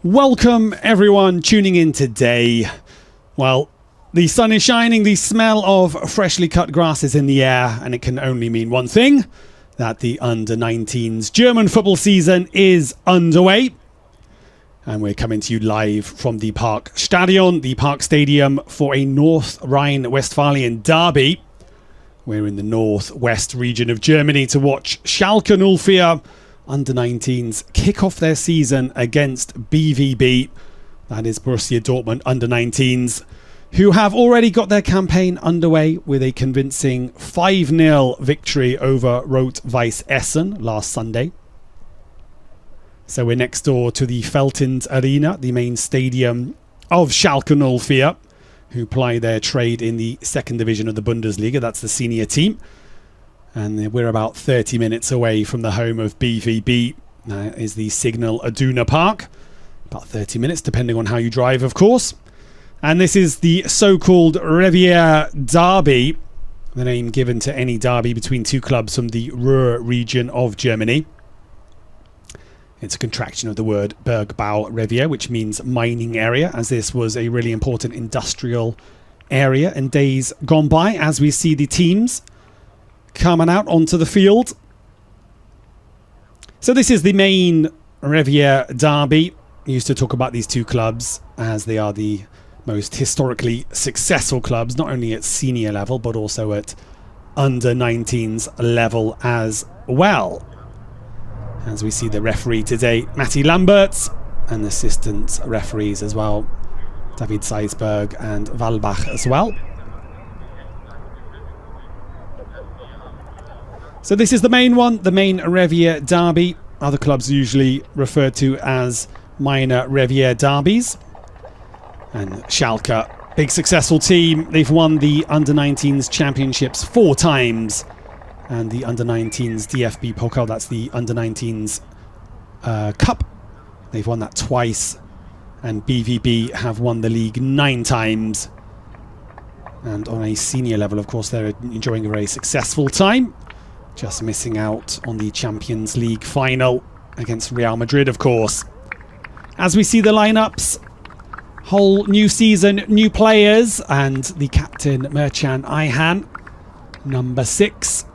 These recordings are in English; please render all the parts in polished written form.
Welcome everyone tuning in today. Well, the sun is shining, the smell of freshly cut grass is in the air, and it can only mean one thing, that the under-19s German football season is underway. And we're coming to you live from the Parkstadion, the Park Stadium, for a North Rhine-Westphalian derby. We're in the northwest region of Germany to watch Schalke 04 under-19s kick off their season against BVB, that is Borussia Dortmund under-19s, who have already got their campaign underway with a convincing 5-0 victory over Rot-Weiss Essen last Sunday. So we're next door to the Veltins Arena, the main stadium of Schalke 04, who ply their trade in the second division of the Bundesliga. That's the senior team. And we're about 30 minutes away from the home of BVB. That is the Signal Iduna Park. About 30 minutes, depending on how you drive, of course. And this is the so-called Revier Derby, the name given to any derby between two clubs from the Ruhr region of Germany. It's a contraction of the word Bergbau Revier, which means mining area, as this was a really important industrial area in days gone by, as we see the teams coming out onto the field. So this is the main Revier derby. We used to talk about these two clubs as they are the most historically successful clubs, not only at senior level but also at under-19s level as well. As we see the referee today, Matti Lamberts, and the assistant referees as well, David Seisberg and Walbach as well. So this is the main one, the main Revier derby. Other clubs are usually referred to as minor Revier derbies. And Schalke, big successful team. They've won the under-19s championships 4 times. And the under-19s DFB Pokal, that's the under-19s Cup. They've won that twice. And BVB have won the league 9 times. And on a senior level, of course, they're enjoying a very successful time. Just missing out on the Champions League final against Real Madrid, of course. As we see the lineups, whole new season, new players, and the captain, Mercan Ayhan, number 6.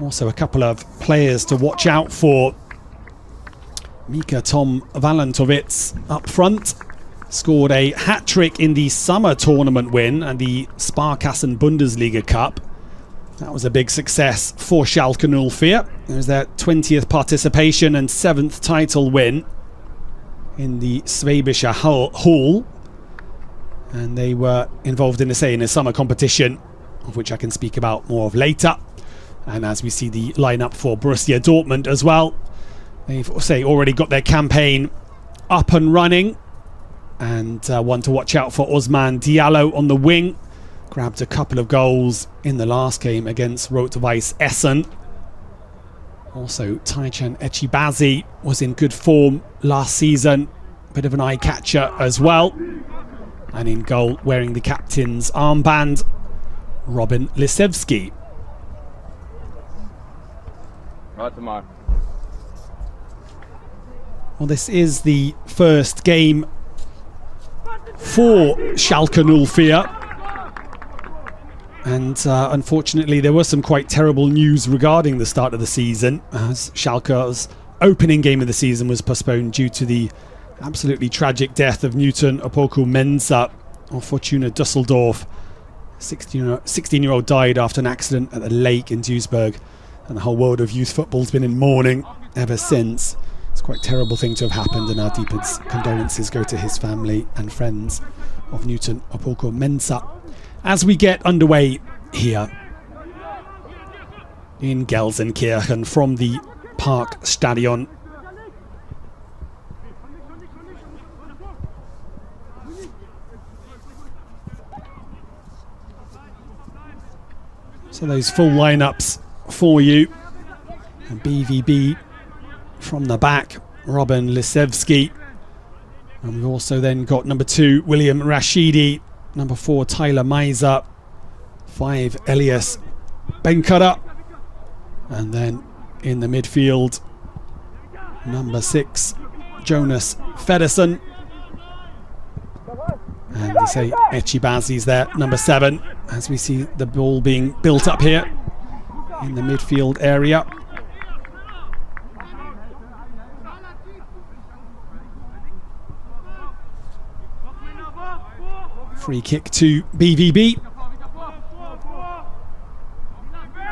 Also a couple of players to watch out for. Mika Tom Valentovits up front. Scored a hat-trick in the summer tournament win and the Sparkassen Bundesliga Cup. That was a big success for Schalke 04. It was their 20th participation and 7th title win in the Schwäbische Hall. And they were involved in a summer competition, of which I can speak about more of later. And as we see the lineup for Borussia Dortmund as well, they've already got their campaign up and running. And one to watch out for, Osman Diallo on the wing. Grabbed a couple of goals in the last game against Rot-Weiss Essen. Also, Taichan Echibazi was in good form last season. Bit of an eye-catcher as well. And in goal, wearing the captain's armband, Robin Lisewski. Well, this is the first game for Schalke 04. And unfortunately, there was some quite terrible news regarding the start of the season, as Schalke's opening game of the season was postponed due to the absolutely tragic death of Newton Opoku-Mensah of Fortuna Düsseldorf. 16-year-old died after an accident at the lake in Duisburg, and the whole world of youth football's been in mourning ever since. It's quite a terrible thing to have happened, and our deepest condolences go to his family and friends of Newton Opoku-Mensah. As we get underway here in Gelsenkirchen from the Parkstadion. So those full lineups for you. And BVB from the back, Robin Lisewski. And we've also then got number 2, William Rashidi. Number 4, Tyler Meiser. 5, Elias Benkara. And then in the midfield, number 6, Jonas Feddersen. And they say Echibazi's there, number 7, as we see the ball being built up here in the midfield area. Free kick to BVB.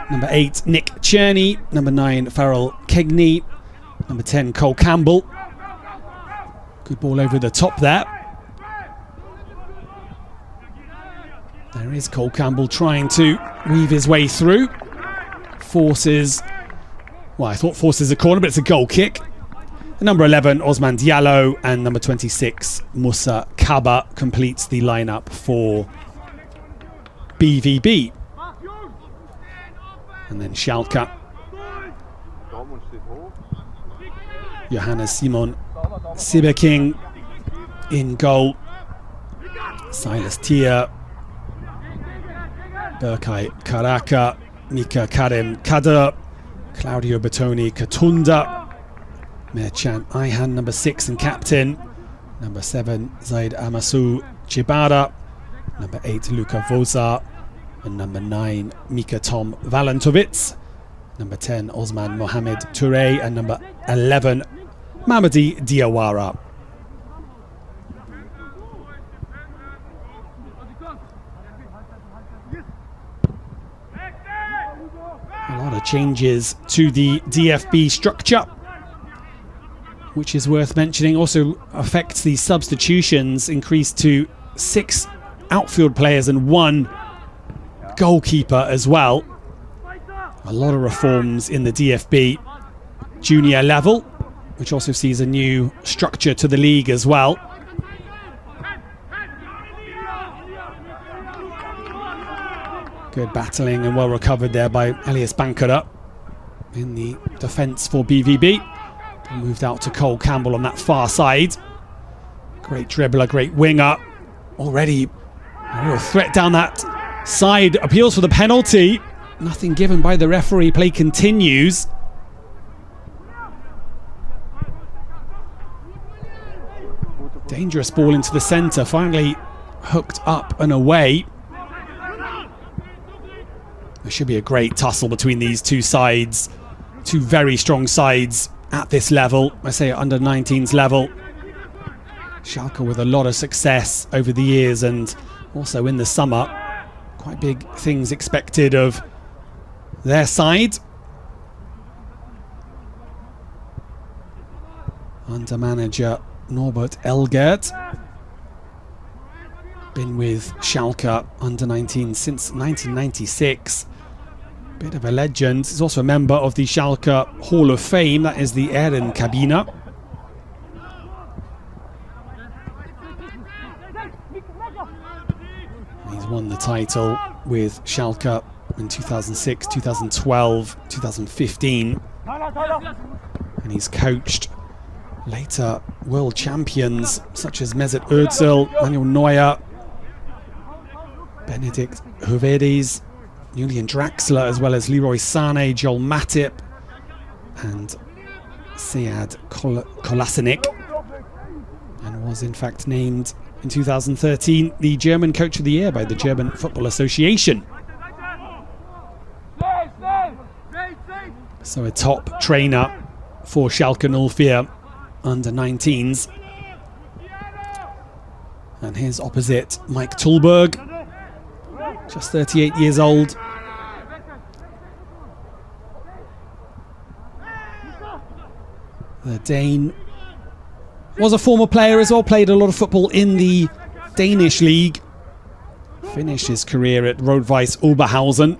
Number 8, Nick Cherney. Number 9, Farrell Kegney. Number 10, Cole Campbell. Good ball over the top there. There is Cole Campbell trying to weave his way through. Forces, well, I thought forces a corner, but it's a goal kick. Number 11, Osman Diallo, and number 26, Musa Kaba completes the lineup for BVB. And then Schalke. Johannes Simon Siebeking in goal. Silas Tier, Berkay Karaka, Mika Karim Kader, Claudio Bertoni Katunda, Merchan Ayhan, number 6 and captain, number 7 Zaid Amasu Chibara, number 8 Luka Voza, and number 9 Mika Tom Valentovic, number 10 Osman Mohamed Touré, and number 11 Mamadi Diawara. A lot of changes to the DFB structure, which is worth mentioning. Also affects the substitutions, increased to 6 outfield players and 1 goalkeeper as well. A lot of reforms in the DFB junior level, which also sees a new structure to the league as well. Good battling and well recovered there by Elias Bankara in the defence for BVB. Moved out to Cole Campbell on that far side. Great dribbler, great winger. Already a real threat down that side. Appeals for the penalty. Nothing given by the referee. Play continues. Dangerous ball into the centre. Finally hooked up and away. There should be a great tussle between these two sides. Two very strong sides at this level. I say at under 19s level. Schalke with a lot of success over the years and also in the summer. Quite big things expected of their side. Under manager Norbert Elgert. Been with Schalke under 19 since 1996. Bit of a legend. He's also a member of the Schalke Hall of Fame. That is the Ehrenkabine. He's won the title with Schalke in 2006, 2012, 2015. And he's coached later world champions such as Mesut Özil, Manuel Neuer, Benedikt Hövedes, Julian Draxler, as well as Leroy Sané, Joel Matip, and Sead Kolasinac, and was in fact named in 2013 the German Coach of the Year by the German Football Association. So a top trainer for Schalke 04 under 19s. And his opposite, Mike Tulberg, just 38 years old. The Dane was a former player as well, played a lot of football in the Danish league. Finished his career at Rot-Weiss Oberhausen.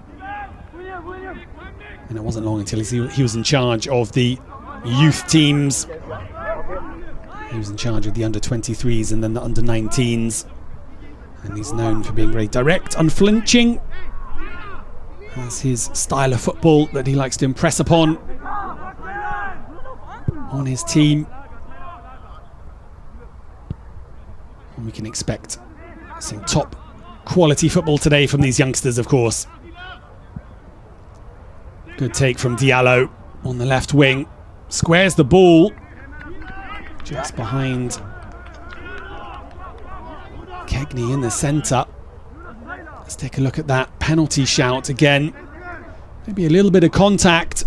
And it wasn't long until he was in charge of the youth teams. He was in charge of the under-23s and then the under-19s. And he's known for being very direct, unflinching. Has his style of football that he likes to impress upon on his team. And we can expect some top quality football today from these youngsters, of course. Good take from Diallo on the left wing. Squares the ball. just behind Kegney in the centre. Let's take a look at that penalty shout again. Maybe a little bit of contact.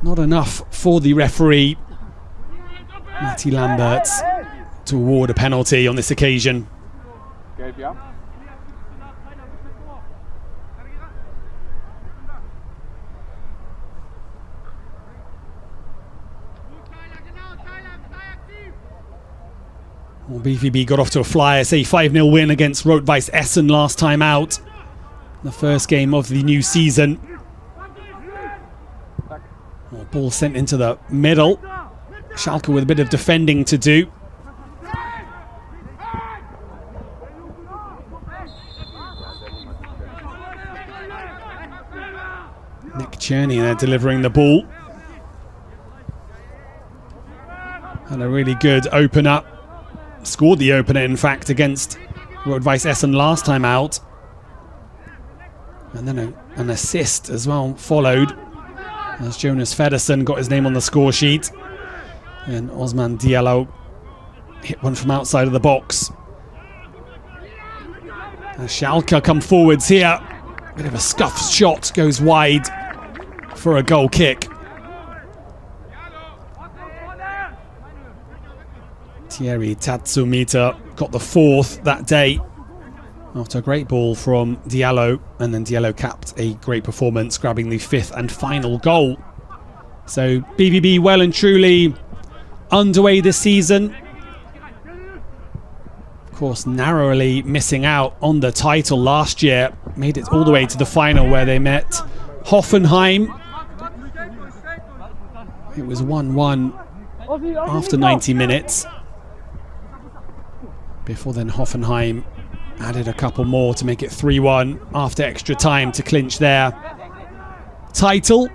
Not enough for the referee, Matty Lamberts, to award a penalty on this occasion. Well, BVB got off to a flyer, say 5-0 win against Rot-Weiss Essen last time out. The first game of the new season. Well, ball sent into the middle. Schalke with a bit of defending to do. Nick Cherney there delivering the ball. And a really good opener. Scored the opener, in fact, against Rot-Weiss Essen last time out. And then an assist as well followed, as Jonas Feddersen got his name on the score sheet. And Osman Diallo hit one from outside of the box. As Schalke come forwards here. Bit of a scuffed shot, goes wide for a goal kick. Thierry Tatsumita got the fourth that day after a great ball from Diallo, and then Diallo capped a great performance, grabbing the fifth and final goal. So BVB well and truly underway this season. Of course, narrowly missing out on the title last year. Made it all the way to the final where they met Hoffenheim. It was 1-1 after 90 minutes. Before then, Hoffenheim added a couple more to make it 3-1 after extra time to clinch their title.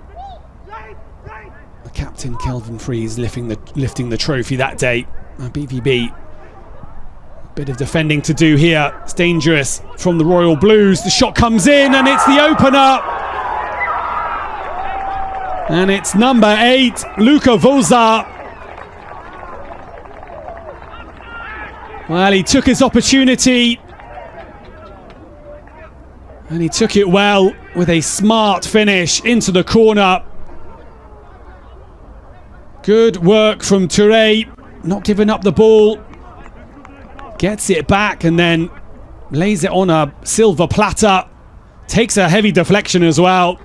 The captain, Kelvin Fries, lifting the trophy that day. BVB, a bit of defending to do here. It's dangerous from the Royal Blues. The shot comes in and it's the opener. And it's number 8, Luka Voza. Well, he took his opportunity, and he took it well with a smart finish into the corner. Good work from Touré, not giving up the ball. Gets it back and then lays it on a silver platter. Takes a heavy deflection as well.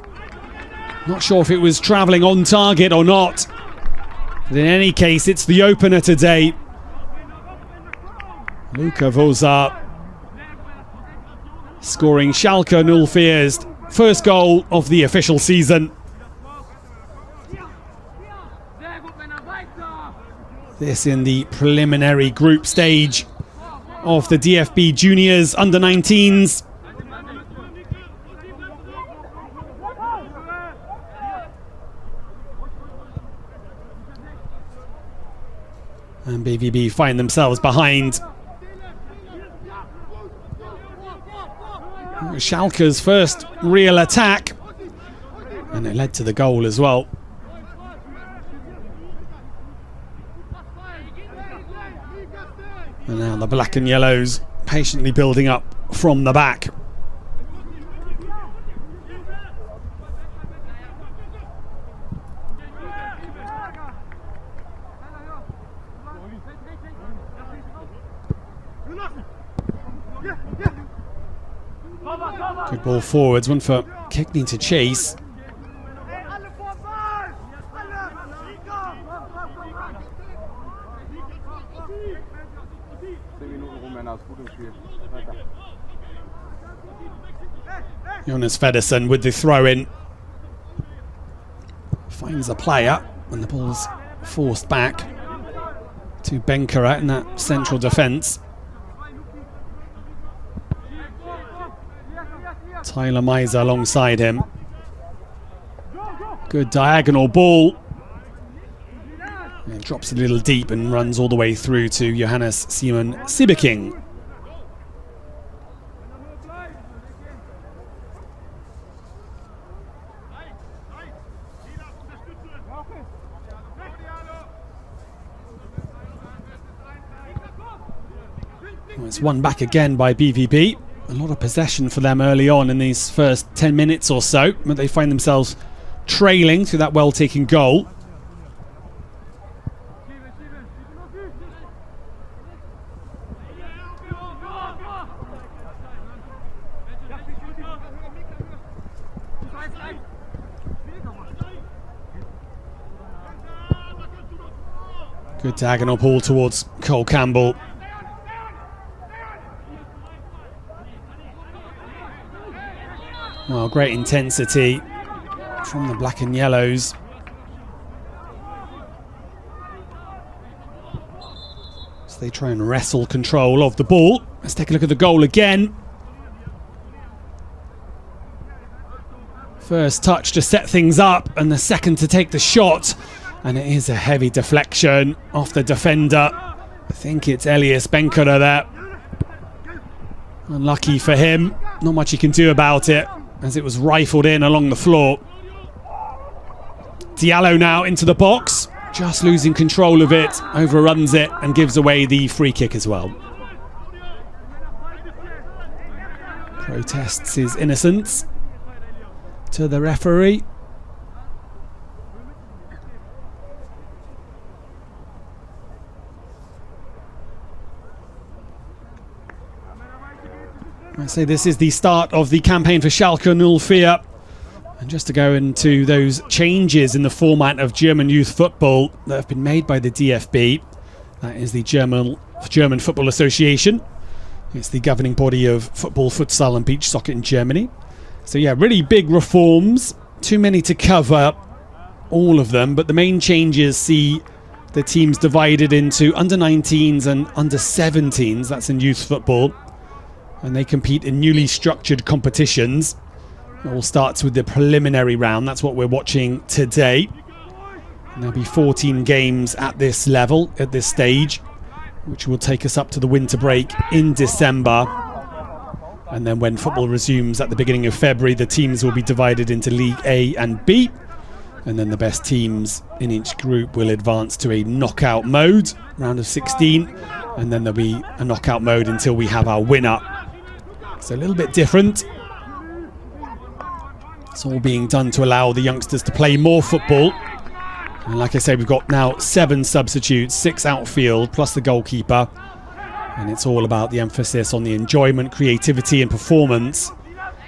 Not sure if it was travelling on target or not. But in any case, it's the opener today. Luka Voza scoring Schalke 0 fears. First goal of the official season. This in the preliminary group stage of the DFB Juniors Under-19s. And BVB find themselves behind. Schalke's first real attack, and it led to the goal as well. And now the black and yellows patiently building up from the back. Good ball forwards, one for Kegney to chase. Jonas Feddersen with the throw in. Finds a player and the ball's forced back to Benkera in that central defence. Tyler Miser alongside him. Good diagonal ball. And drops a little deep and runs all the way through to Johannes Simon Siebeking. Well, it's won back again by BVB. A lot of possession for them early on in these first 10 minutes or so, but they find themselves trailing through that well-taken goal. Good diagonal ball towards Cole Campbell. Well, great intensity from the black and yellows. So they try and wrestle control of the ball. Let's take a look at the goal again. First touch to set things up, and the second to take the shot. And it is a heavy deflection off the defender. I think it's Elias Benkara there. Unlucky for him. Not much he can do about it, as it was rifled in along the floor. Diallo now into the box, just losing control of it, overruns it and gives away the free kick as well. Protests his innocence to the referee. I say this is the start of the campaign for Schalke 04. And just to go into those changes in the format of German youth football that have been made by the DFB, that is the German Football Association. It's the governing body of football, futsal and beach soccer in Germany. So yeah, really big reforms. Too many to cover all of them, but the main changes see the teams divided into under-19s and under-17s. That's in youth football. And they compete in newly structured competitions. It all starts with the preliminary round. That's what we're watching today. And there'll be 14 games at this level, at this stage, which will take us up to the winter break in December. And then when football resumes at the beginning of February, the teams will be divided into League A and B. And then the best teams in each group will advance to a knockout mode, round of 16. And then there'll be a knockout mode until we have our winner. So a little bit different. It's all being done to allow the youngsters to play more football. And like I say, we've got now 7 substitutes, 6 outfield, plus the goalkeeper. And it's all about the emphasis on the enjoyment, creativity and performance.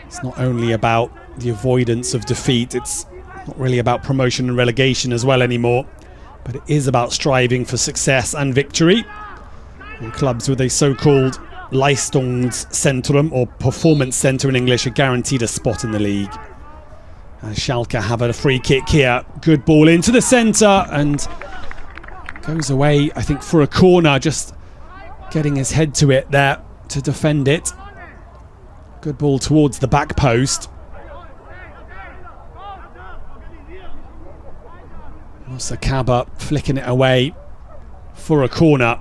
It's not only about the avoidance of defeat. It's not really about promotion and relegation as well anymore. But it is about striving for success and victory. And clubs with a so-called Leistungszentrum, or performance centre in English, are guaranteed a spot in the league. As Schalke have a free kick here. Good ball into the centre and goes away, I think, for a corner. Just getting his head to it there to defend it. Good ball towards the back post. Sakaba flicking it away for a corner.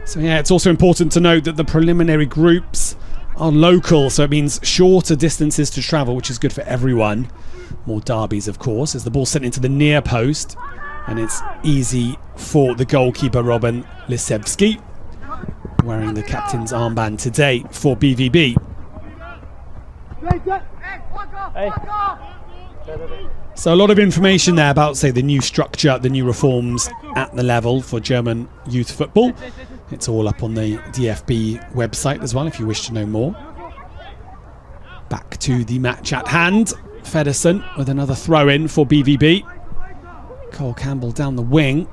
So yeah, it's also important to note that the preliminary groups are local, so it means shorter distances to travel, which is good for everyone. More derbies, of course, as the ball sent into the near post, and it's easy for the goalkeeper Robin Lisewski, wearing the captain's armband today for BVB. So a lot of information there about, say, the new structure, the new reforms at the level for German youth football. It's all up on the DFB website as well if you wish to know more. Back to the match at hand. Feddersen with another throw-in for BVB. Cole Campbell down the wing.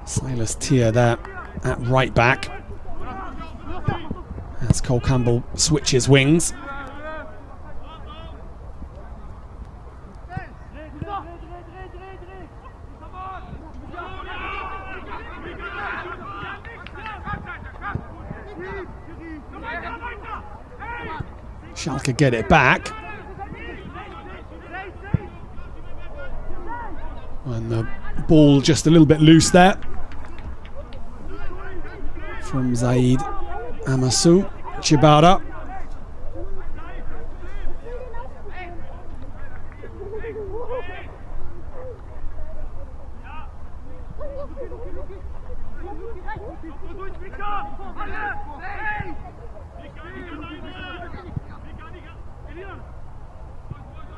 Silas Tier there at right back. As Cole Campbell switches wings. Schalke get it back. And the ball just a little bit loose there from Zaid Amasu Chibara.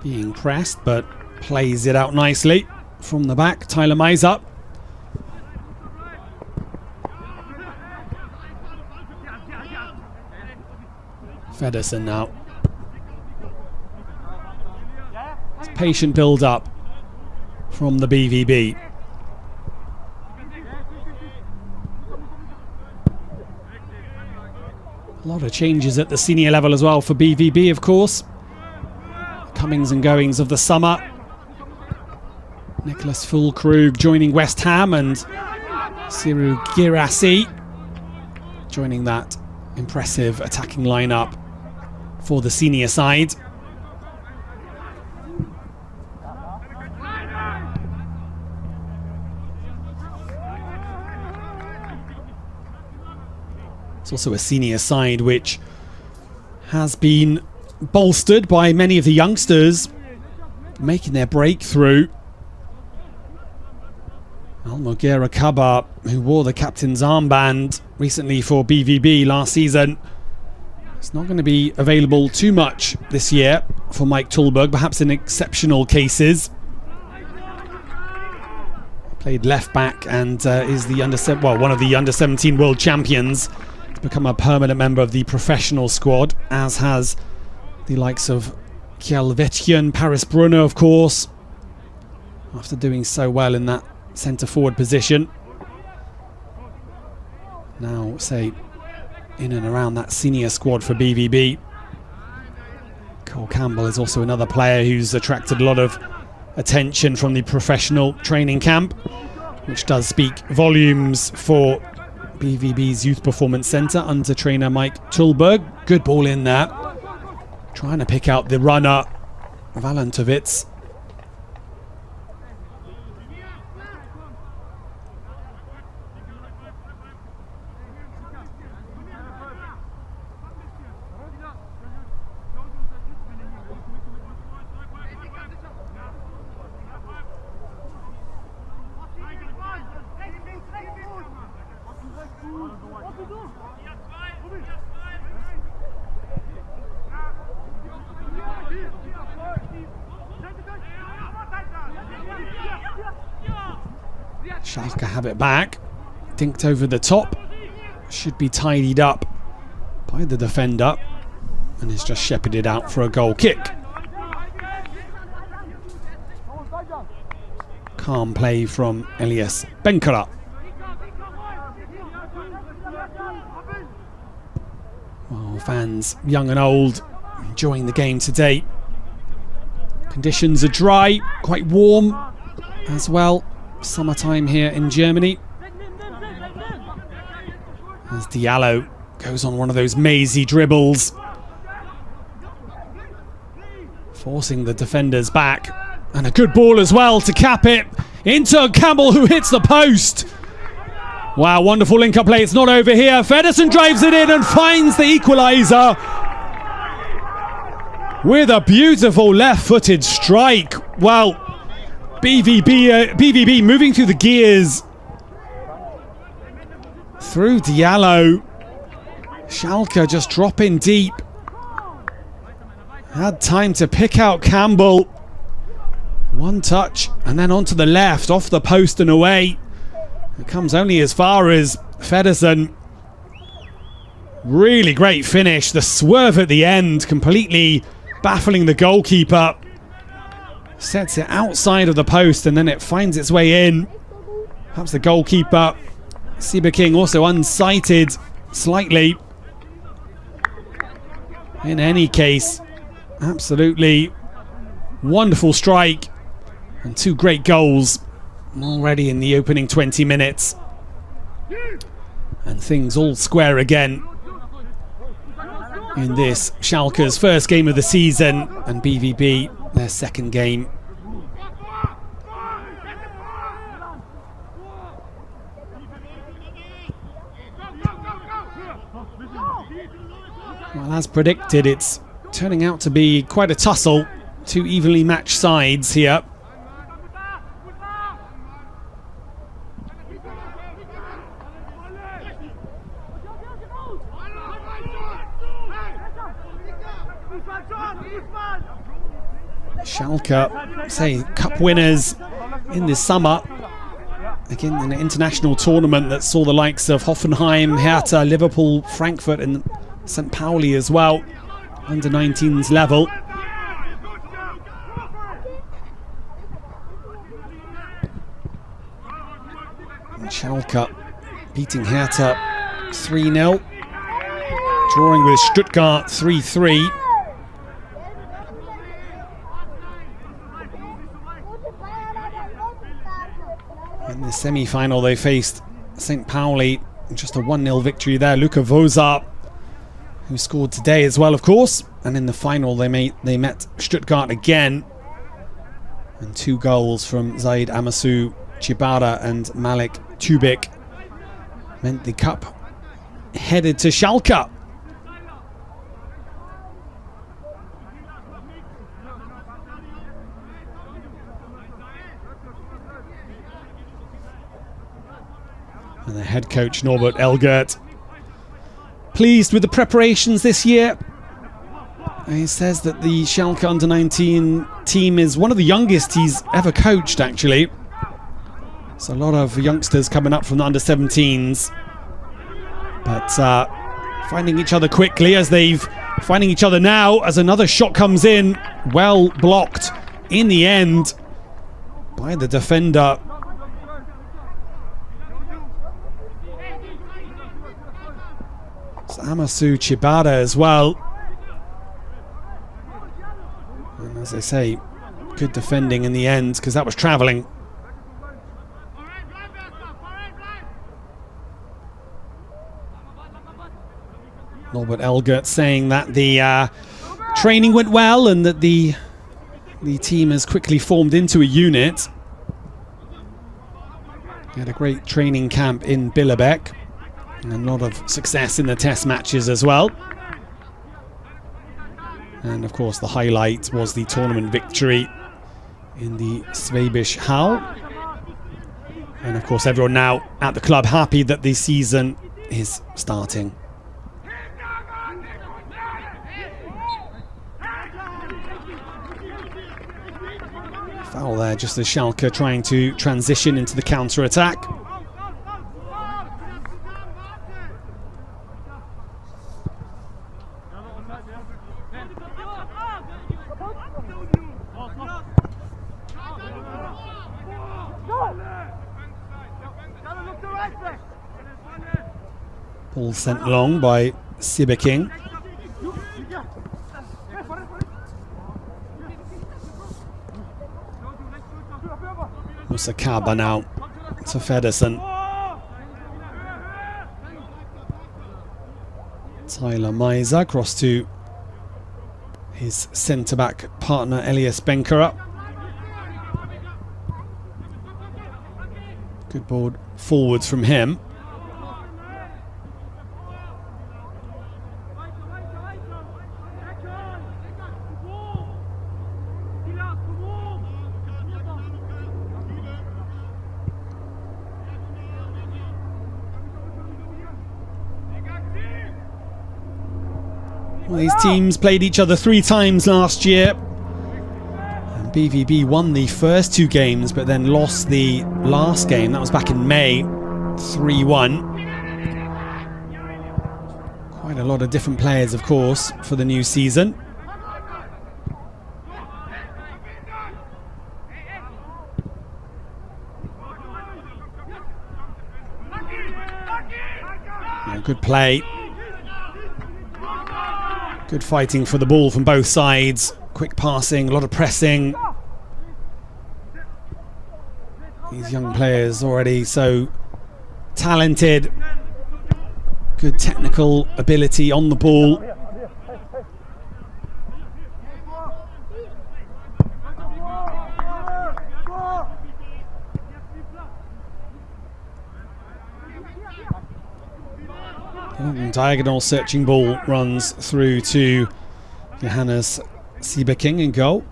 Being pressed, but plays it out nicely from the back. Tyler Meiser. Feddersen now. It's patient build-up from the BVB. A lot of changes at the senior level as well for BVB, of course. Comings and goings of the summer. Nicholas Füllkrug joining West Ham and Siru Girassi joining that impressive attacking lineup for the senior side. It's also a senior side which has been bolstered by many of the youngsters making their breakthrough. Almogera Kaba, who wore the captain's armband recently for BVB last season, it's not going to be available too much this year for Mike Tulberg, perhaps in exceptional cases. Played left back and is the one of the under-17 world champions. He's become a permanent member of the professional squad, as has the likes of Kjell Paris Brunner, of course, after doing so well in that centre-forward position. Now, say, in and around that senior squad for BVB. Cole Campbell is also another player who's attracted a lot of attention from the professional training camp, which does speak volumes for BVB's Youth Performance Centre under trainer Mike Tulberg. Good ball in there. Trying to pick out the runner, Valentovitz. Schalke have it back. Dinked over the top. Should be tidied up by the defender. And is just shepherded out for a goal kick. Calm play from Elias Benkara. Well, fans, young and old, enjoying the game today. Conditions are dry, quite warm as well. Summertime here in Germany. As Diallo goes on one of those mazy dribbles, forcing the defenders back. And a good ball as well to cap it into Campbell, who hits the post. Wow, wonderful link-up play. It's not over here. Feddersen drives it in and finds the equaliser with a beautiful left-footed strike. Well, BVB moving through the gears through Diallo. Schalke just dropping deep. Had time to pick out Campbell. One touch and then onto the left, off the post and away. It comes only as far as Feddersen. Really great finish. The swerve at the end, completely baffling the goalkeeper. Sets it outside of the post and then it finds its way in. Perhaps the goalkeeper, Sieber King, also unsighted slightly. In any case, absolutely wonderful strike and two great goals already in the opening 20 minutes. And things all square again in this Schalke's first game of the season and BVB their second game. Well, as predicted, it's turning out to be quite a tussle. Two evenly matched sides here. Schalke, say, cup winners in this summer. Again, in an international tournament that saw the likes of Hoffenheim, Hertha, Liverpool, Frankfurt and St. Pauli as well, under 19s level. And Schalke beating Hertha 3-0, drawing with Stuttgart 3-3. In the semi-final they faced St. Pauli, just a 1-0 victory there. Luka Voza, who scored today as well, of course. And in the final they met Stuttgart again. And 2 goals from Zaid Amasu Chibara and Malik Tubik meant the cup headed to Schalke. And the head coach Norbert Elgert pleased with the preparations this year. He says that the Schalke under-19 team is one of the youngest he's ever coached, actually. So a lot of youngsters coming up from the under-17s. But finding each other quickly, as they've finding each other now, as another shot comes in. Well blocked in the end by the defender. It's Amasu Chibara as well. And as I say, good defending in the end, because that was travelling. Norbert Elgert saying that the training went well and that the team has quickly formed into a unit. He had a great training camp in Billebeek and a lot of success in the test matches as well. And of course the highlight was the tournament victory in the Schwäbisch Hall. And of course everyone now at the club happy that the season is starting. Foul there, just as Schalke trying to transition into the counter-attack. Ball sent long by Siebeking. Musakaba now to Feddersen. Tyler Meiser across to his centre-back partner Elias Benkera. Good ball forwards from him. Well, these teams played each other 3 times last year. And BVB won the first 2 games, but then lost the last game. That was back in May, 3-1. Quite a lot of different players, of course, for the new season. Yeah, good play. Good fighting for the ball from both sides. Quick passing, a lot of pressing. These young players already so talented. Good technical ability on the ball. Diagonal searching ball runs through to Johannes Siebeking in goal.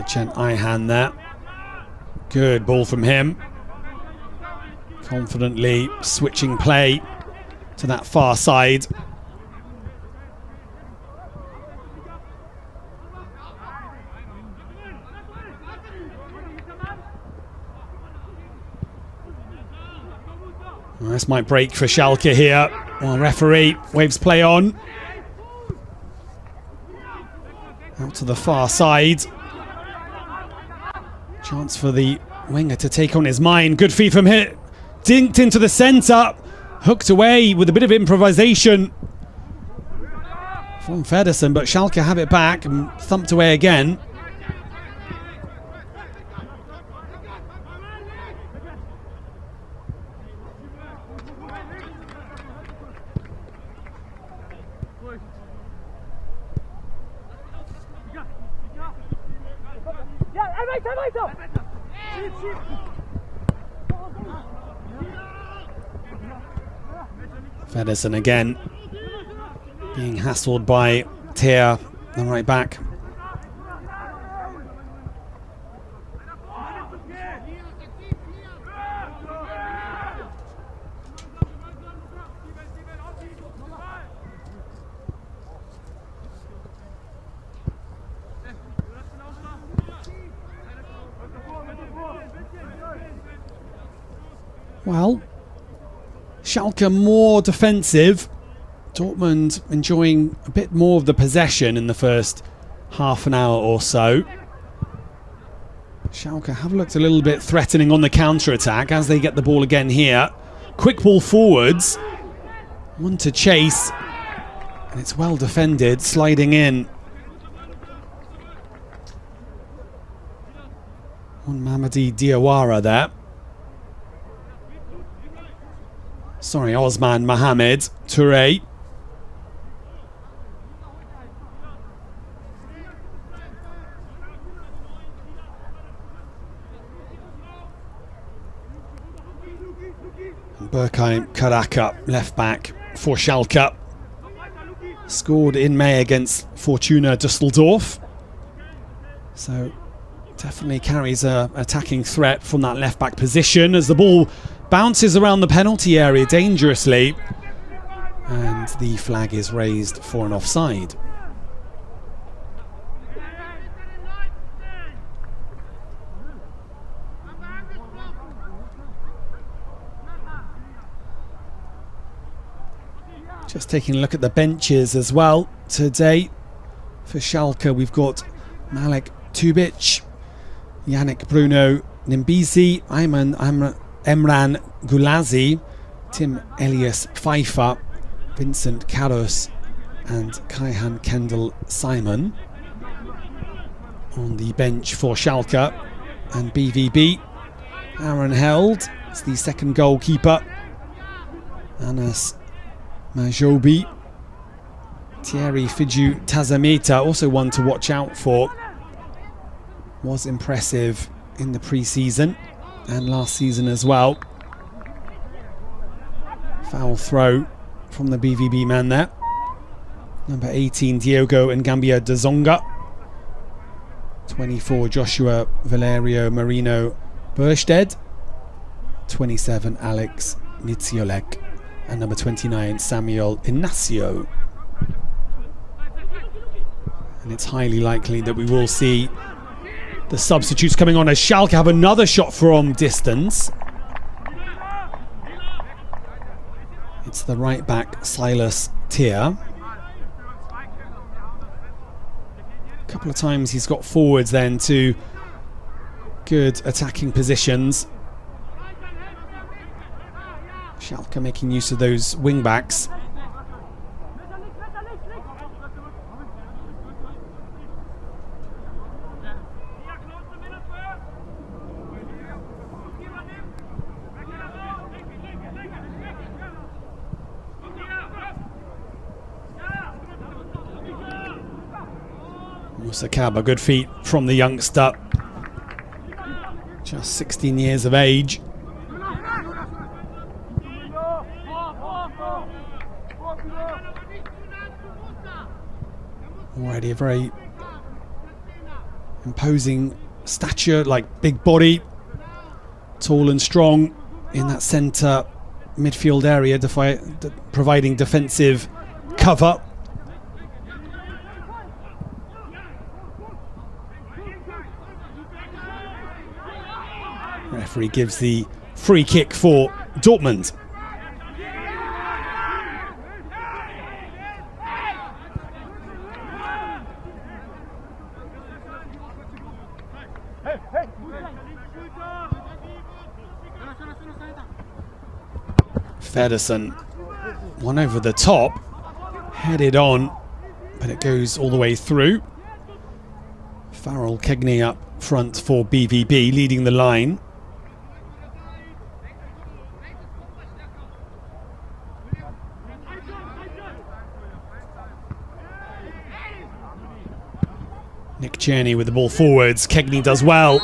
Chen Ihan there. Good ball from him. Confidently switching play to that far side. Well, this might break for Schalke here. Well, referee waves play on. Out to the far side. Chance for the winger to take on his mind. Good feed from him. Dinked into the centre. Hooked away with a bit of improvisation from Feddersen, but Schalke have it back and thumped away again. Feddersen again being hassled by Teer, the right back. Well, Schalke more defensive. Dortmund enjoying a bit more of the possession in the first half an hour or so. Schalke have looked a little bit threatening on the counter-attack as they get the ball again here. Quick ball forwards. One to chase. And it's well defended, sliding in. On Mamadi Diawara there. Sorry, Osman Mohamed Touré. Berkay Karaka, left back for Schalke. Scored in May against Fortuna Düsseldorf. So definitely carries a attacking threat from that left back position as the ball bounces around the penalty area dangerously, and the flag is raised for an offside. Just taking a look at the benches as well today for Schalke. We've got Malik Tubic, Yannick Bruno Nimbizi, Emran Gulazi, Tim Elias Pfeiffer, Vincent Karos and Kaihan Kendall Simon. On the bench for Schalke and BVB, Aaron Held is the second goalkeeper. Anas Majobi, Thierry Fiju Tazameta, also one to watch out for. Was impressive in the pre-season and last season as well. Foul throw from the BVB man there. Number 18, Diogo Ngambia Dezonga. 24, Joshua Valerio Marino Bursted. 27, Alex Niziolek. And number 29, Samuel Inacio. And it's highly likely that we will see the substitutes coming on as Schalke have another shot from distance. It's the right back, Silas Teer. A couple of times he's got forwards then to good attacking positions. Schalke making use of those wing backs. Musakaba, good feet from the youngster. Just 16 years of age. Already a very imposing stature, like big body, tall and strong in that centre midfield area, providing defensive cover. Referee gives the free kick for Dortmund. Feddersen, one over the top, headed on, but it goes all the way through. Farrell Kegney up front for BVB, leading the line. Nick Tierney with the ball forwards. Kegney does well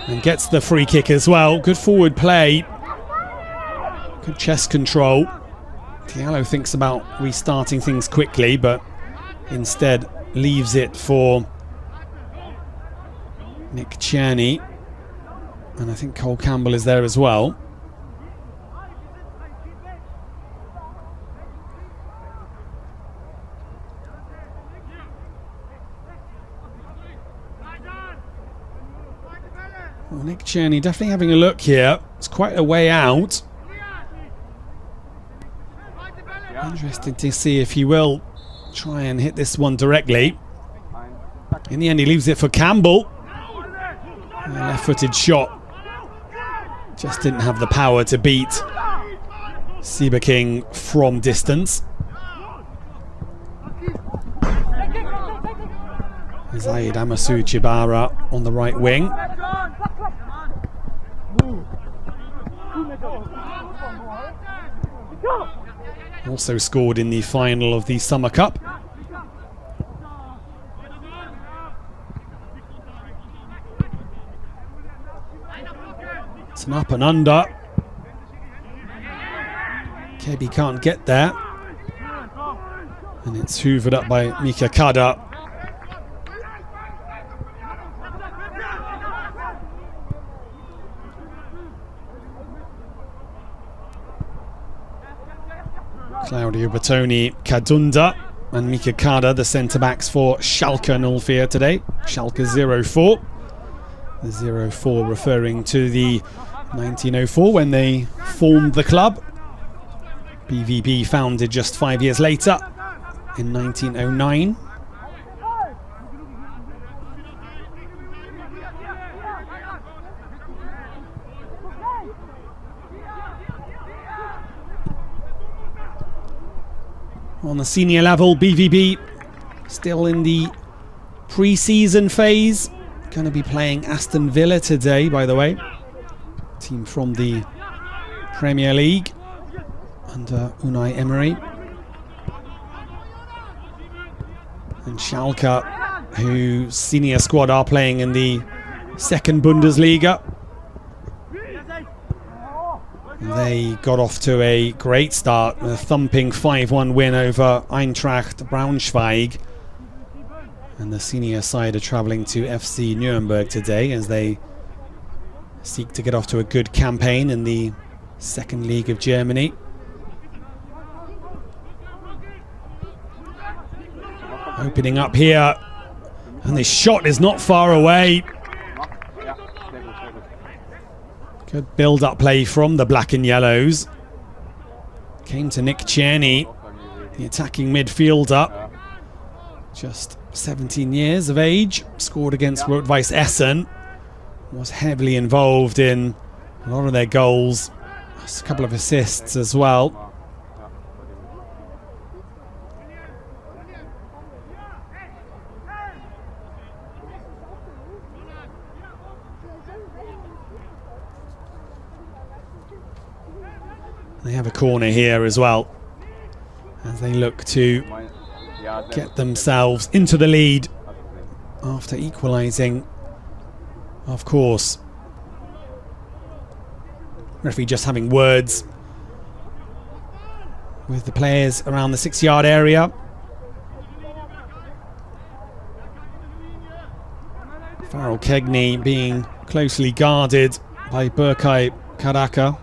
and gets the free kick as well. Good forward play. Good chest control. Diallo thinks about restarting things quickly, but instead leaves it for Nick Tierney. And I think Cole Campbell is there as well. Well, Nick Tierney definitely having a look here. It's quite a way out. Interesting to see if he will try and hit this one directly. In the end, he leaves it for Campbell. A left-footed shot. Just didn't have the power to beat Sieberking from distance. Zaid Amasu Chibara on the right wing. Also scored in the final of the Summer Cup. It's an up and under. Kebi can't get there. And it's hoovered up by Mika Kada. Claudio Bertoni, Kadunda and Mika Kada, the centre-backs for Schalke and Ulfia today. Schalke 0-4. The 0-4 referring to the 1904 when they formed the club. BVB founded just 5 years later in 1909. On the senior level, BVB still in the pre-season phase. Going to be playing Aston Villa today, by the way. Team from the Premier League under Unai Emery. And Schalke, whose senior squad are playing in the second Bundesliga. They got off to a great start, a thumping 5-1 win over Eintracht Braunschweig. And the senior side are travelling to FC Nuremberg today as they seek to get off to a good campaign in the second league of Germany. Opening up here, and this shot is not far away. Good build-up play from the black and yellows. Came to Nick Tierney, the attacking midfielder. Just 17 years of age. Scored against Rot-Weiss Essen. Was heavily involved in a lot of their goals. Just a couple of assists as well. They have a corner here as well as they look to get themselves into the lead after equalising, of course. Referee just having words with the players around the 6-yard area. Farrell Kegney being closely guarded by Berkay Karaka.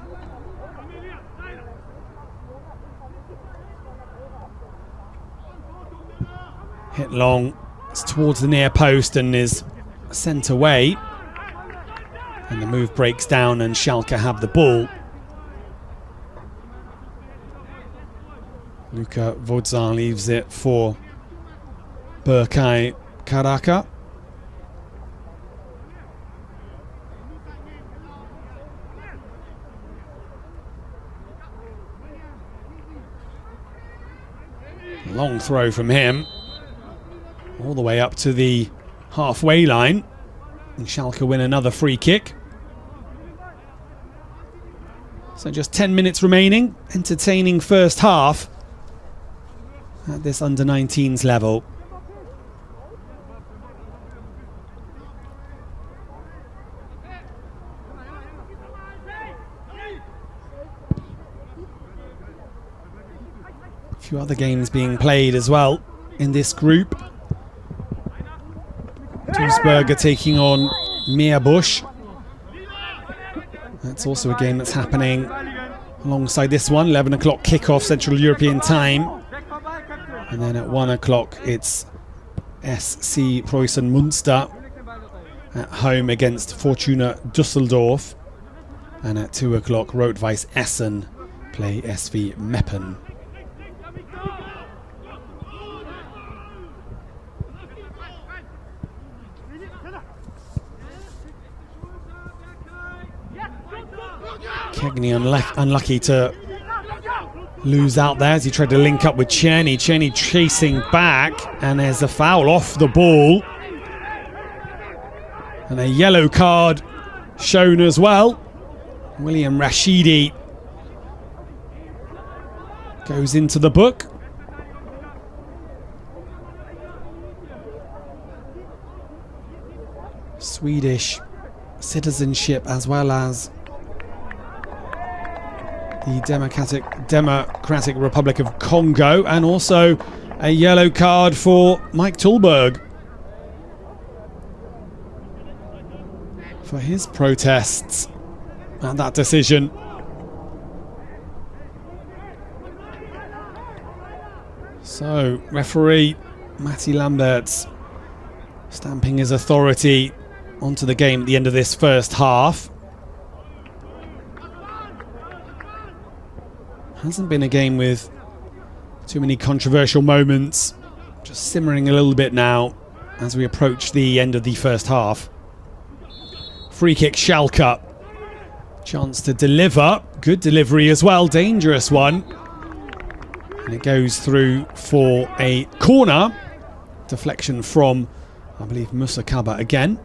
Hit long, it's towards the near post and is sent away. And the move breaks down and Schalke have the ball. Luka Vodzar leaves it for Berkay Karaka. Long throw from him, all the way up to the halfway line. And Schalke win another free kick. So just 10 minutes remaining. Entertaining first half at this under-19s level. A few other games being played as well in this group. Duisburg taking on Meerbusch. That's also a game that's happening alongside this one. 11 o'clock kickoff Central European time. And then at 1 o'clock it's SC Preußen Münster at home against Fortuna Düsseldorf. And at 2 o'clock Rot-Weiss Essen play SV Meppen. Kegney unlucky to lose out there as he tried to link up with Czerny. Czerny chasing back, and there's a foul off the ball. And a yellow card shown as well. William Rashidi goes into the book. Swedish citizenship as well as the Democratic Republic of Congo, and also a yellow card for Mike Tulberg for his protests at that decision. So referee Matti Lamberts stamping his authority onto the game at the end of this first half. Hasn't been a game with too many controversial moments. Just simmering a little bit now as we approach the end of the first half. Free kick Schalke. Chance to deliver. Good delivery as well. Dangerous one. And it goes through for a corner. Deflection from, I believe, Musa Kaba again.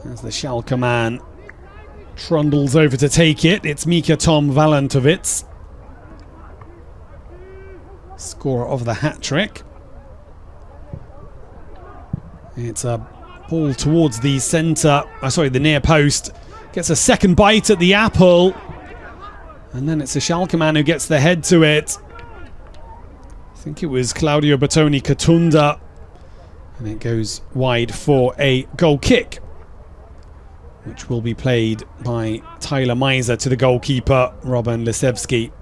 As the Schalke man trundles over to take it, it's Mika Tom Valentovits, scorer of the hat-trick. It's a ball towards the centre, the near post. Gets a second bite at the apple. And then it's a Schalke man who gets the head to it. I think it was Claudio Bertoni Katunda. And it goes wide for a goal kick, which will be played by Tyler Meiser to the goalkeeper, Robin Lisewski.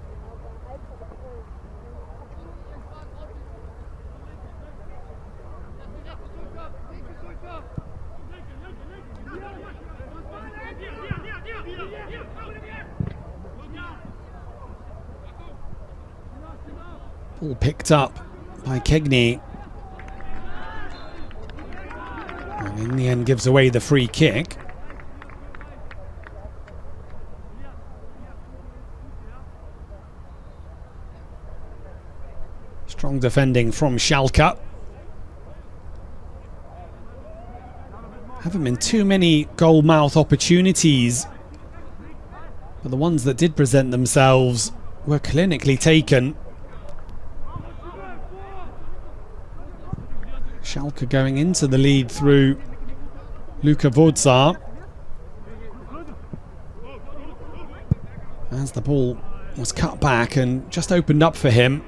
Ball picked up by Kegney. And in the end gives away the free kick. Strong defending from Schalke. Haven't been too many goal mouth opportunities, but the ones that did present themselves were clinically taken. Schalke going into the lead through Luka Vodzar. As the ball was cut back and just opened up for him,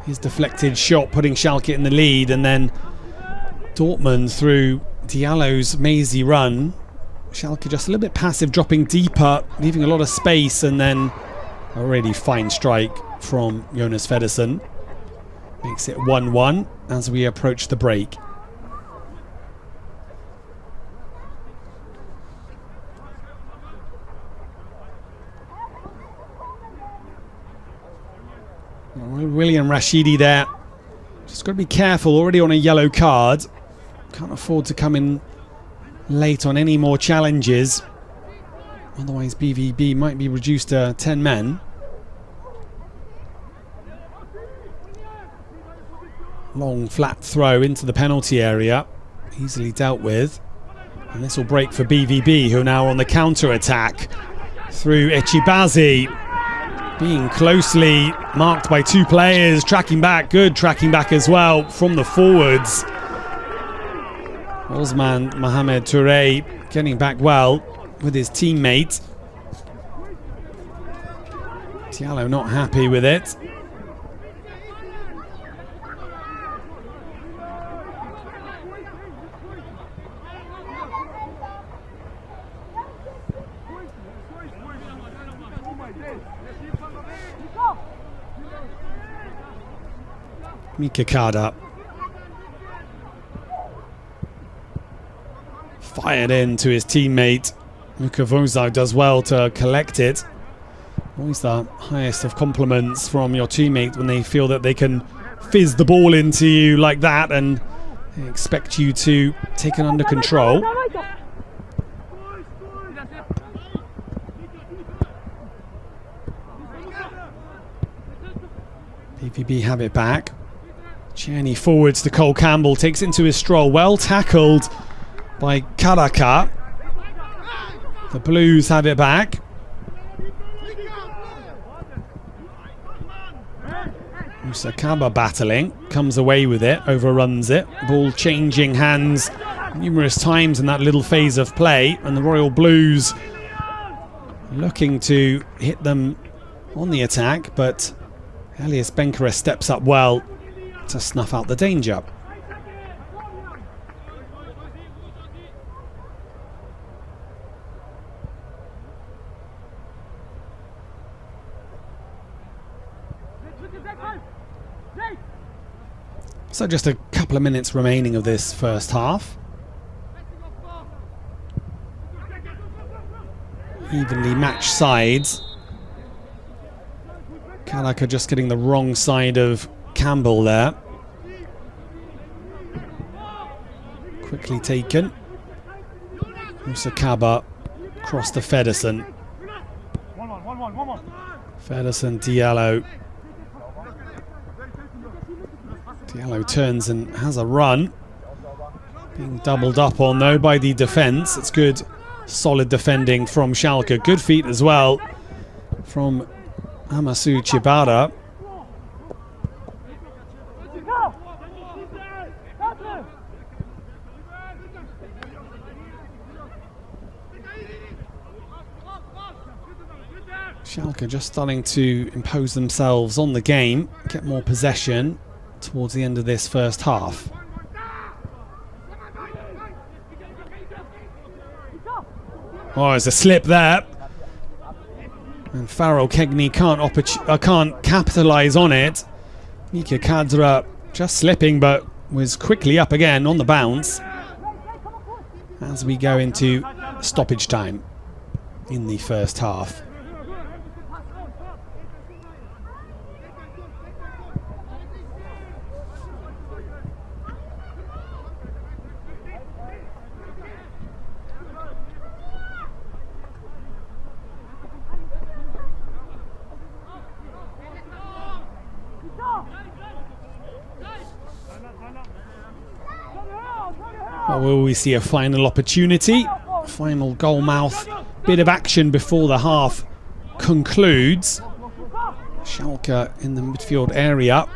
His deflected shot putting Schalke in the lead, and then Dortmund through Diallo's mazy run. Schalke just a little bit passive, dropping deeper, leaving a lot of space, and then a really fine strike from Jonas Feddersen. Makes it 1-1 as we approach the break. William Rashidi there. Just got to be careful, already on a yellow card. Can't afford to come in late on any more challenges. Otherwise BVB might be reduced to 10 men. Long flat throw into the penalty area. Easily dealt with. And this will break for BVB, who are now on the counter-attack. Through Echibazi. Being closely marked by two players. Tracking back. Good tracking back as well from the forwards. Osman Mohamed Touré getting back well with his teammate. Diallo not happy with it. Mikakada fired in to his teammate. Mukavoza does well to collect it. Always the highest of compliments from your teammate when they feel that they can fizz the ball into you like that and expect you to take it under control. BVB have it back. Czerny forwards to Cole Campbell, takes it into his stroll. Well tackled by Karaka. The Blues have it back. Musakaba battling, comes away with it, overruns it. Ball changing hands numerous times in that little phase of play, and the Royal Blues looking to hit them on the attack, but Elias Benkera steps up well to snuff out the danger. So just a couple of minutes remaining of this first half. Evenly matched sides. Karaka just getting the wrong side of Campbell there. Quickly taken. Musakaba across to Feddersen. Feddersen, Diallo. Diallo turns and has a run. Being doubled up on though by the defence. It's good, solid defending from Schalke. Good feet as well from Amasu Chibara. Schalke just starting to impose themselves on the game, get more possession towards the end of this first half. Oh, there's a slip there. And Farrell Kegney can't capitalise on it. Mika Kadra just slipping, but was quickly up again on the bounce as we go into stoppage time in the first half. Or will we see a final opportunity? Final goal mouth. Bit of action before the half concludes. Schalke in the midfield area.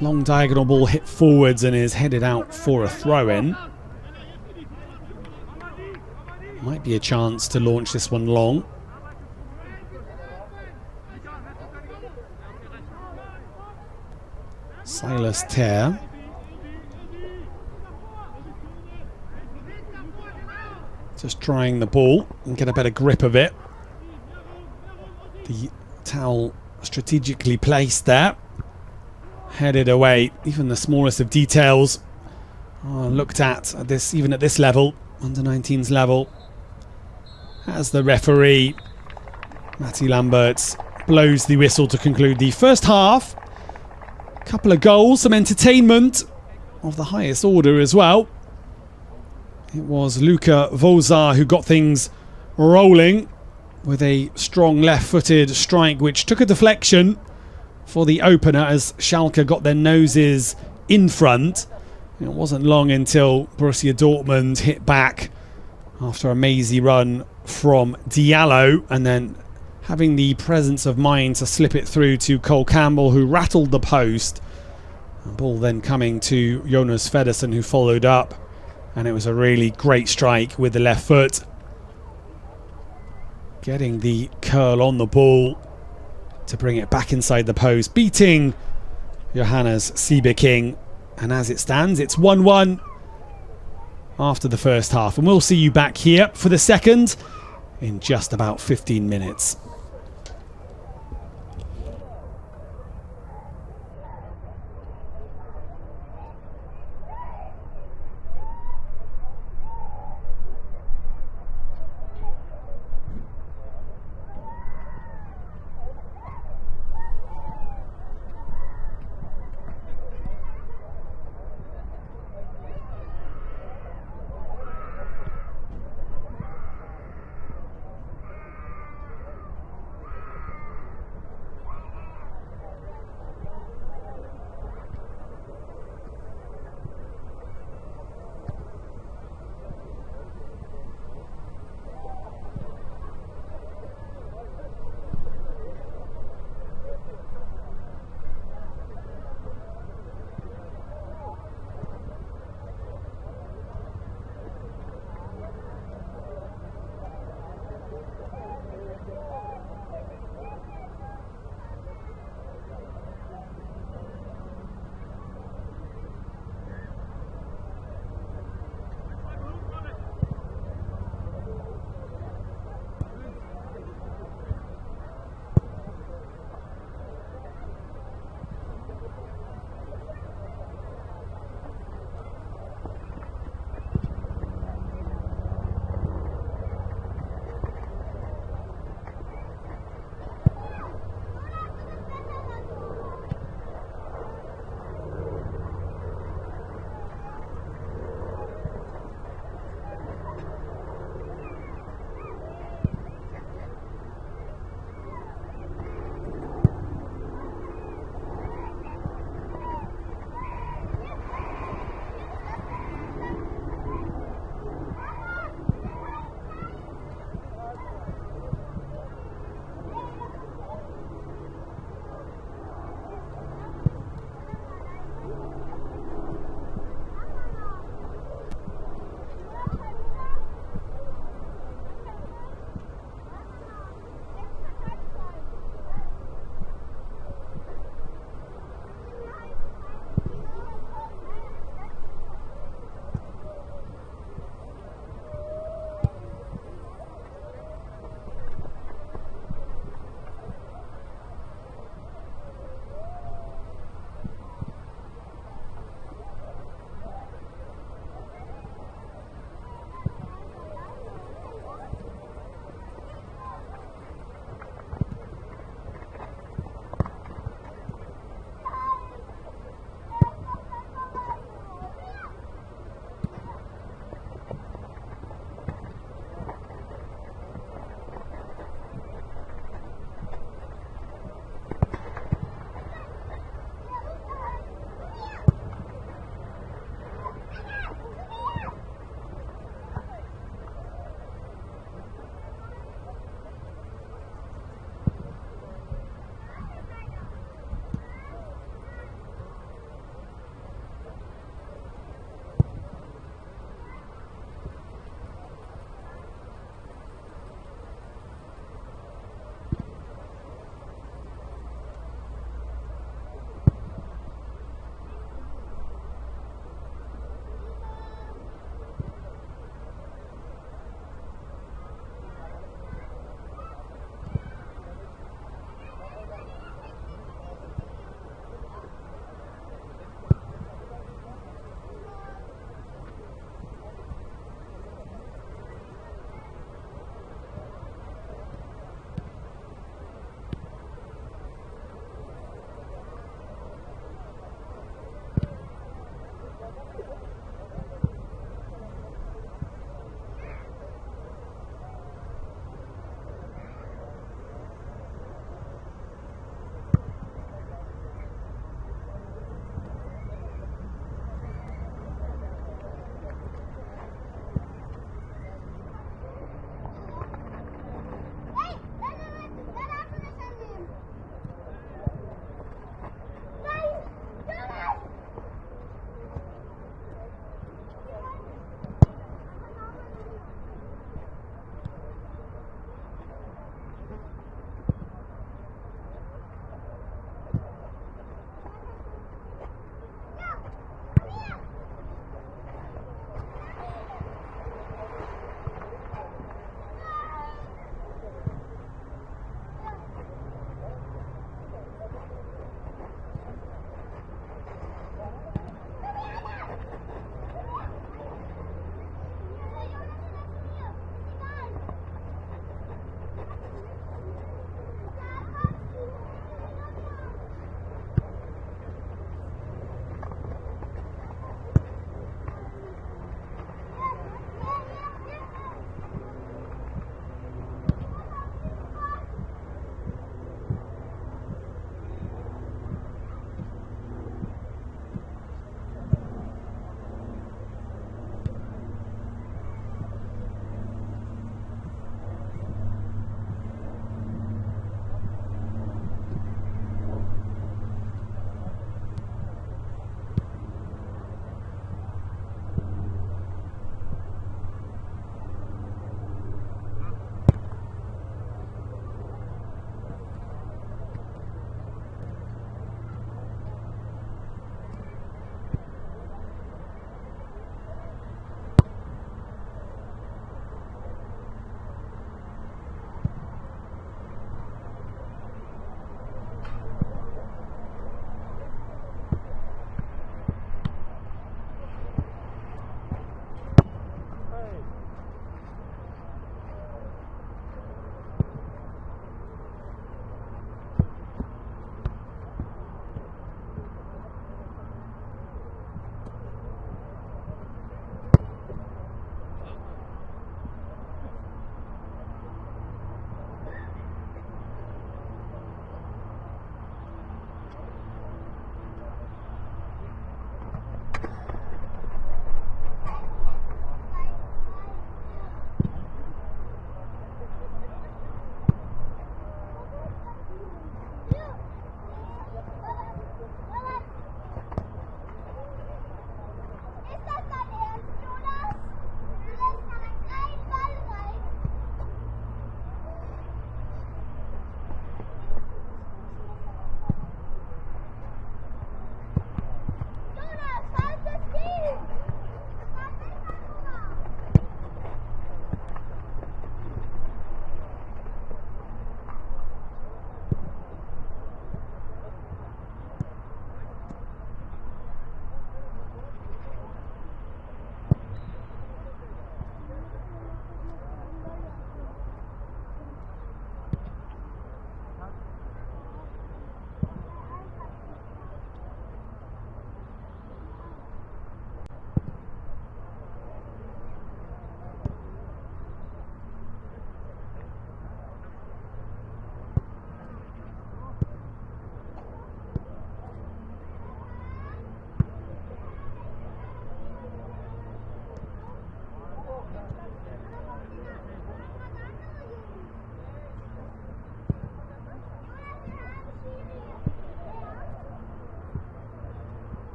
Long diagonal ball hit forwards and is headed out for a throw-in. Might be a chance to launch this one long. Silas Tear. Just trying the ball and get a better grip of it. The towel strategically placed there. Headed away. Even the smallest of details are looked at this, even at this level, under 19s level. As the referee, Matty Lamberts, blows the whistle to conclude the first half. A couple of goals, some entertainment of the highest order as well. It was Luka Volzar who got things rolling with a strong left-footed strike which took a deflection for the opener as Schalke got their noses in front. It wasn't long until Borussia Dortmund hit back after a mazy run from Diallo, and then having the presence of mind to slip it through to Cole Campbell, who rattled the post. The ball then coming to Jonas Feddersen, who followed up, and it was a really great strike with the left foot. Getting the curl on the ball to bring it back inside the post, beating Johannes Siebeking. And as it stands, it's 1-1 after the first half. And we'll see you back here for the second in just about 15 minutes.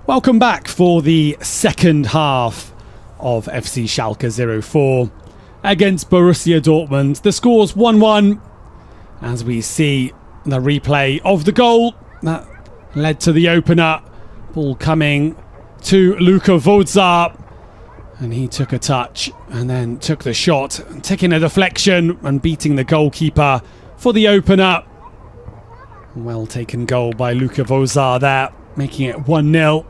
Welcome back for the second half of FC Schalke 04 against Borussia Dortmund. The score's 1-1 as we see the replay of the goal that led to the opener. Ball coming to Luka Vodza, and he took a touch and then took the shot, taking a deflection and beating the goalkeeper for the opener. Well taken goal by Luka Vodza there, making it 1-0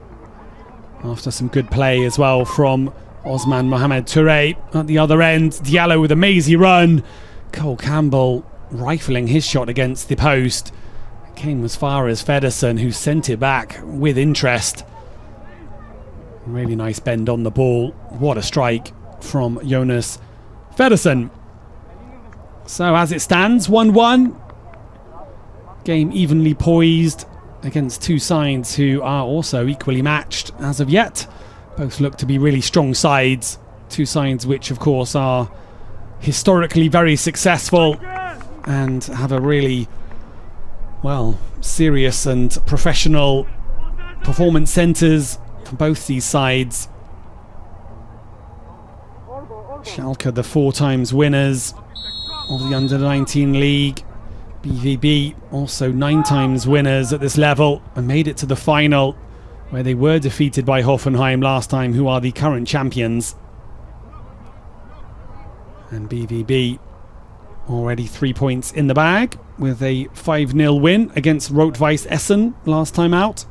after some good play as well from Osman Mohamed Touré at the other end. Diallo with a mazy run. Cole Campbell rifling his shot against the post. It came as far as Feddersen, who sent it back with interest. Really nice bend on the ball. What a strike from Jonas Feddersen. So as it stands, 1-1. Game evenly poised against two sides who are also equally matched as of yet. Both look to be really strong sides. Two sides which, of course, are historically very successful and have a really, well, serious and professional performance centres for both these sides. Schalke, the 4 times winners of the Under-19 League. BVB also 9 times winners at this level and made it to the final, where they were defeated by Hoffenheim last time, who are the current champions. And BVB already 3 points in the bag with a 5-0 win against Rot-Weiss Essen last time out.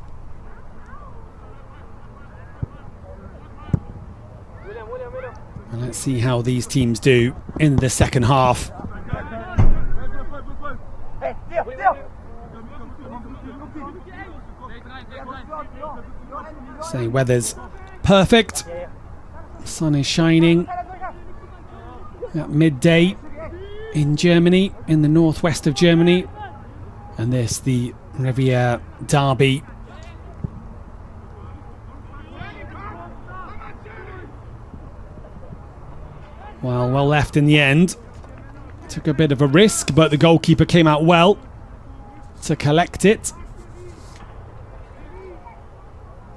And let's see how these teams do in the second half. Say weather's perfect. Sun is shining at midday in Germany, in the northwest of Germany, and this the Revier derby. Well left in the end. Took a bit of a risk, but the goalkeeper came out well to collect it.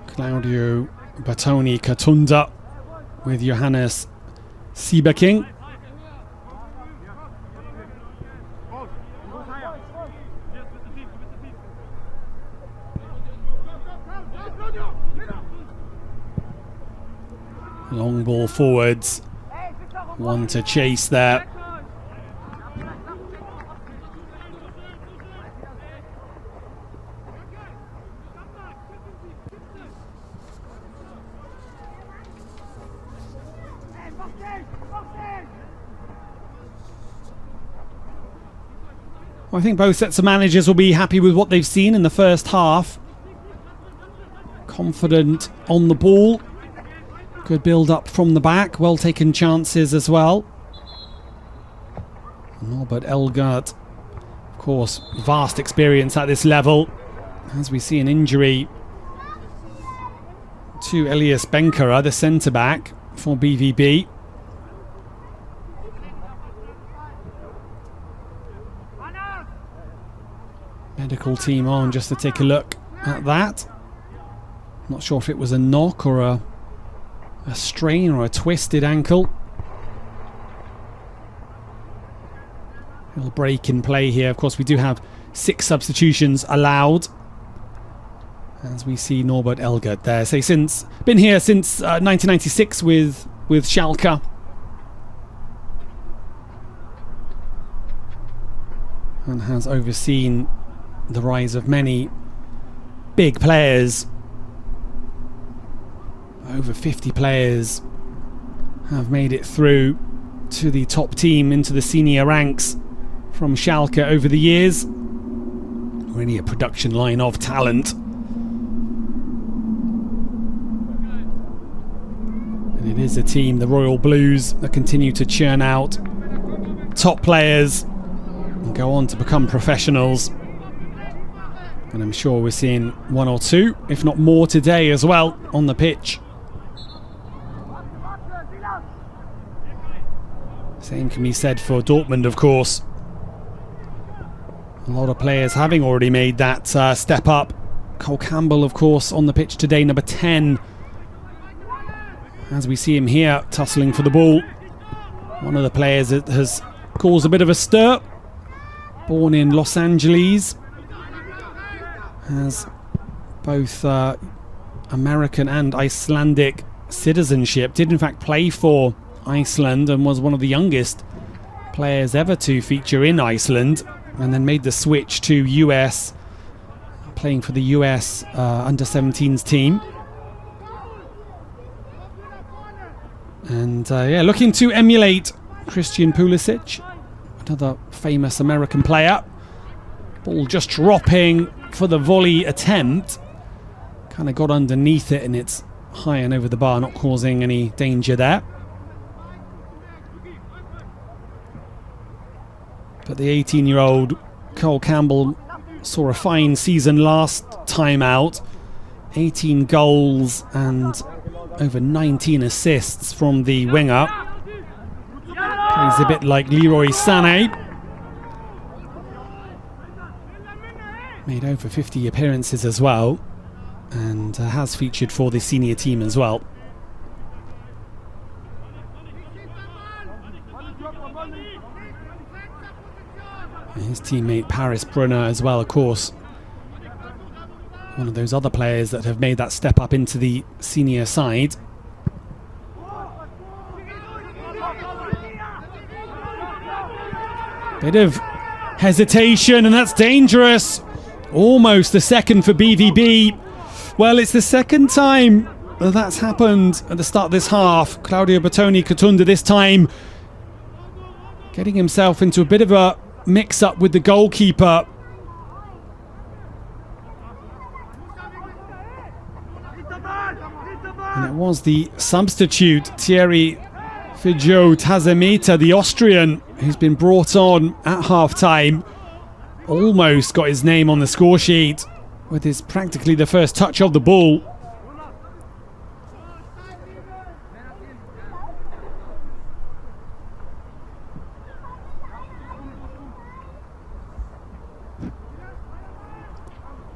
Claudio Batoni Katunda with Johannes Siebeking. Long ball forwards. One to chase there. I think both sets of managers will be happy with what they've seen in the first half. Confident on the ball. Good build up from the back. Well taken chances as well. Norbert Elgert, of course, vast experience at this level. As we see an injury to Elias Benkera, the centre-back for BVB. Medical team on just to take a look at that. Not sure if it was a knock or a strain or a twisted ankle. Little break in play here. Of course, we do have 6 substitutions allowed. As we see Norbert Elgert there. So been here since 1996 with Schalke. And has overseen the rise of many big players. Over 50 players have made it through to the top team, into the senior ranks from Schalke over the years. Really a production line of talent. And it is a team, the Royal Blues, that continue to churn out top players and go on to become professionals. And I'm sure we're seeing 1 or 2, if not more, today as well on the pitch. Same can be said for Dortmund, of course. A lot of players having already made that step up Cole Campbell, of course, on the pitch today, number 10. As we see him here, tussling for the ball. One of the players that has caused a bit of a stir. Born in Los Angeles. Has both American and Icelandic citizenship. Did in fact play for Iceland and was one of the youngest players ever to feature in Iceland, and then made the switch to US, playing for the US under-17s team. And looking to emulate Christian Pulisic, another famous American player. Ball just dropping for the volley attempt. Kind of got underneath it, and it's high and over the bar, not causing any danger there. But the 18-year-old Cole Campbell saw a fine season last time out. 18 goals and over 19 assists from the winger. Plays a bit like Leroy Sané. Made over 50 appearances as well, and has featured for the senior team as well. And his teammate Paris Brunner as well, of course. One of those other players that have made that step up into the senior side. Bit of hesitation, and that's dangerous. Almost the second for BVB. Well, it's the second time that's happened at the start of this half. Claudio Bertoni Cotunda this time getting himself into a bit of a mix-up with the goalkeeper. And it was the substitute, Thierry Figeaud-Tazemeta, the Austrian, who's been brought on at half-time. Almost got his name on the score sheet with his practically the first touch of the ball.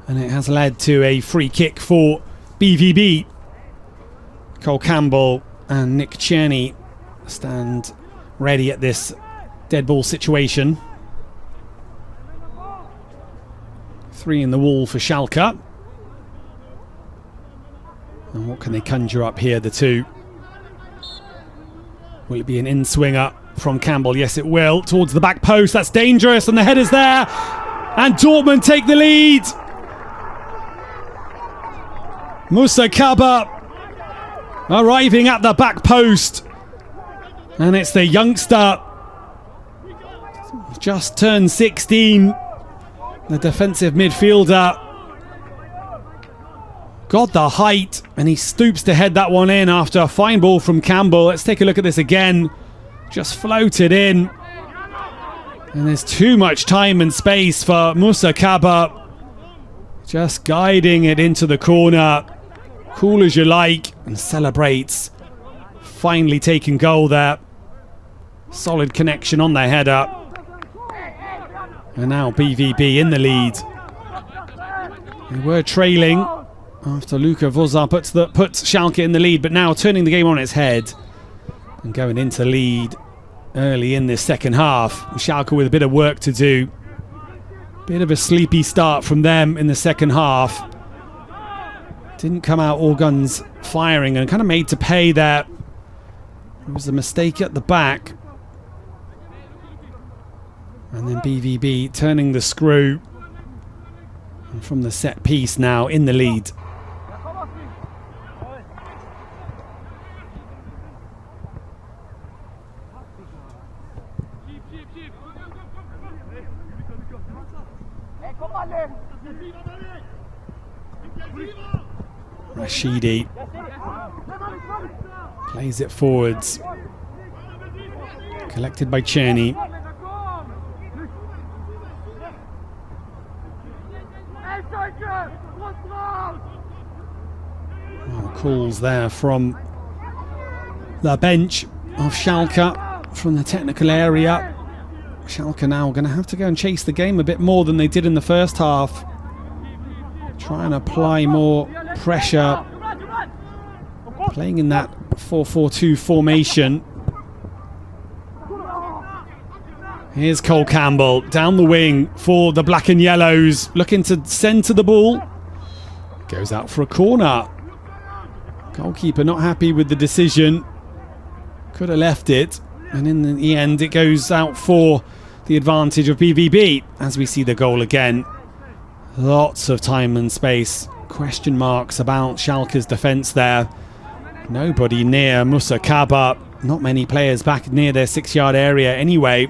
And it has led to a free kick for BVB. Cole Campbell and Nick Tierney stand ready at this dead ball situation. 3 in the wall for Schalke. And what can they conjure up here, the two? Will it be an in-swinger from Campbell? Yes, it will. Towards the back post. That's dangerous, and the header's there. And Dortmund take the lead. Musa Kaba arriving at the back post, and it's the youngster, just turned 16, the defensive midfielder. Got the height, and he stoops to head that one in after a fine ball from Campbell. Let's take a look at this again. Just floated in, and there's too much time and space for Musa Kaba, just guiding it into the corner. Cool as you like, and celebrates. Finally taking goal there. Solid connection on their header. And now BVB in the lead. They were trailing after Luka Voza puts Schalke in the lead, but now turning the game on its head and going into lead early in this second half. Schalke with a bit of work to do. Bit of a sleepy start from them in the second half. Didn't come out all guns firing and kind of made to pay there. It was a mistake at the back. And then BVB turning the screw. And from the set piece now in the lead. Rashidi plays it forwards. Collected by Tierney. Calls there from the bench of Schalke from the technical area. Schalke now going to have to go and chase the game a bit more than they did in the first half. try and apply more pressure, playing in that 4-4-2 formation. Here's Cole Campbell down the wing for the black and yellows, looking to centre the ball. Goes out for a corner. Goalkeeper not happy with the decision. Could have left it. And in the end, it goes out for the advantage of BVB as we see the goal again. Lots of time and space. Question marks about Schalke's defence there. Nobody near Musa Kaba. Not many players back near their 6-yard area anyway.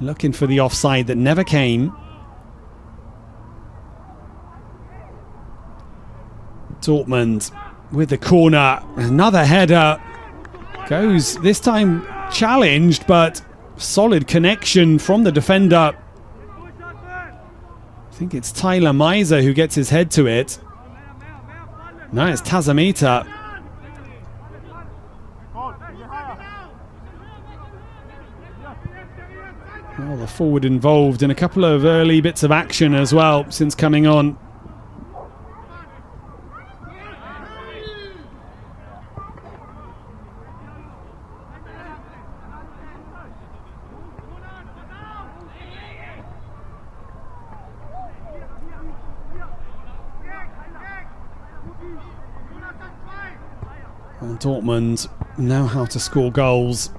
Looking for the offside that never came. Dortmund with the corner. Another header. Goes this time challenged, but solid connection from the defender. I think it's Tyler Miser who gets his head to it. No, it's Tazamita. Well, the forward involved in a couple of early bits of action as well since coming on. And Dortmund know how to score goals.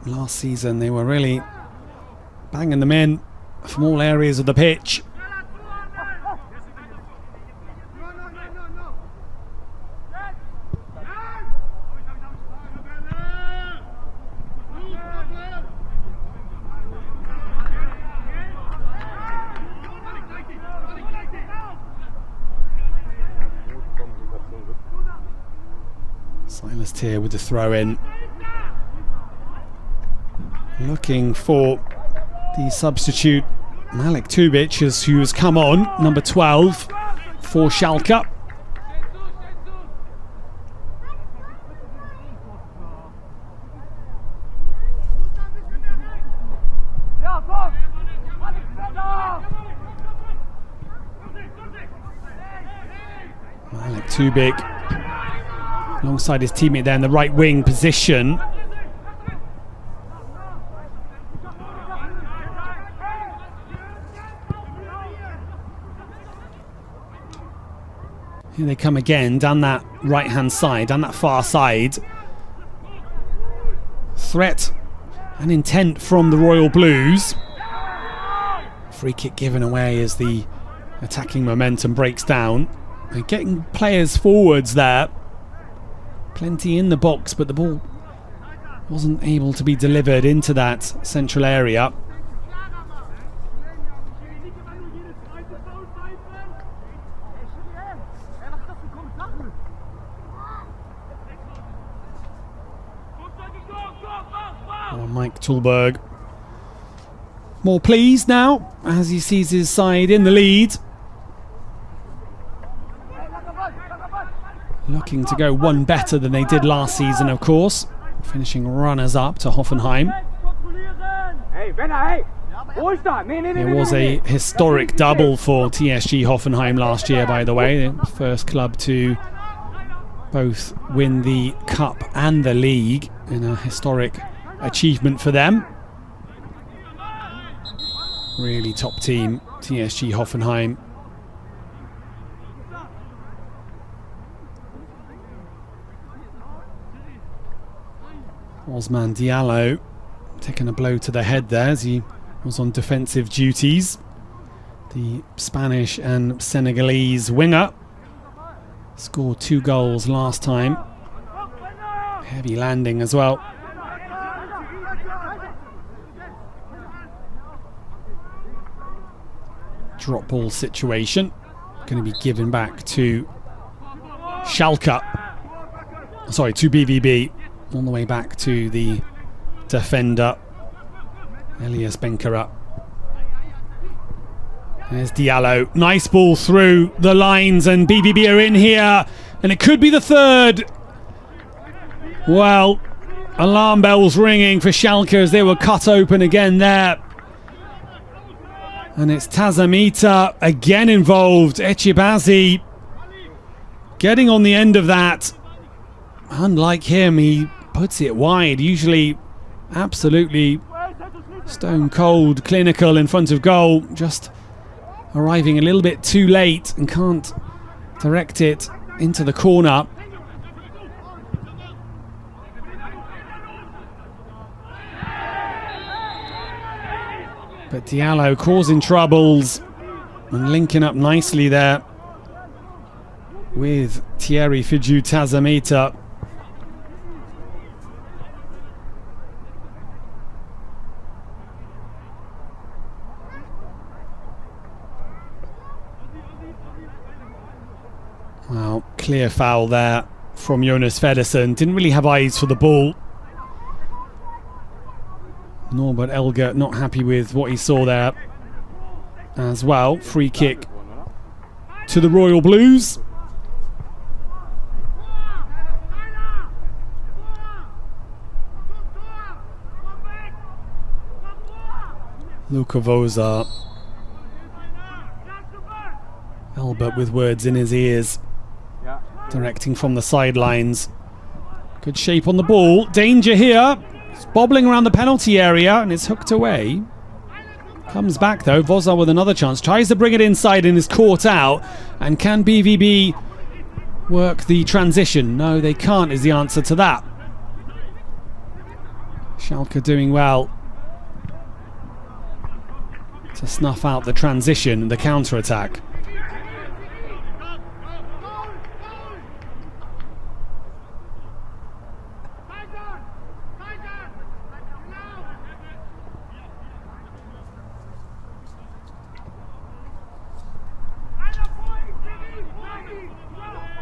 Last season they were really banging them in from all areas of the pitch. Silas Tier with the throw in. Looking for the substitute Malik Tubic, who has come on, number 12 for Schalke. Malik Tubic alongside his teammate there in the right wing position. Here they come again, down that right-hand side, down that far side. Threat and intent from the Royal Blues. Free kick given away as the attacking momentum breaks down. They're getting players forwards there. Plenty in the box, but the ball wasn't able to be delivered into that central area. Mike Tulberg more pleased now as he sees his side in the lead. Looking to go one better than they did last season, of course. Finishing runners-up to Hoffenheim. It was a historic double for TSG Hoffenheim last year, by the way. The first club to both win the cup and the league in a historic achievement for them. Really top team, TSG Hoffenheim. Osman Diallo taking a blow to the head there as he was on defensive duties. The Spanish and Senegalese winger scored 2 goals last time. Heavy landing as well. Drop ball situation. Going to be given back to Schalke. Sorry, to BVB. On the way back to the defender, Elias Benkera. There's Diallo. Nice ball through the lines, and BVB are in here. And it could be the third. Well, alarm bells ringing for Schalke as they were cut open again there. And it's Tazamita again involved. Echibazi getting on the end of that. Unlike him, he puts it wide. Usually absolutely stone cold, clinical in front of goal. Just arriving a little bit too late and can't direct it into the corner. But Diallo causing troubles and linking up nicely there with Thierry Fidju Tazamita. Well, clear foul there from Jonas Feddersen. Didn't really have eyes for the ball. Norbert Elger not happy with what he saw there as well. Free kick to the Royal Blues. Luka Voza. Albert with words in his ears. Directing from the sidelines. Good shape on the ball. Danger here. It's bobbling around the penalty area and it's hooked away. Comes back though. Voza with another chance. Tries to bring it inside and is caught out. And can BVB work the transition? No, they can't is the answer to that. Schalke doing well to snuff out the transition and the counter-attack.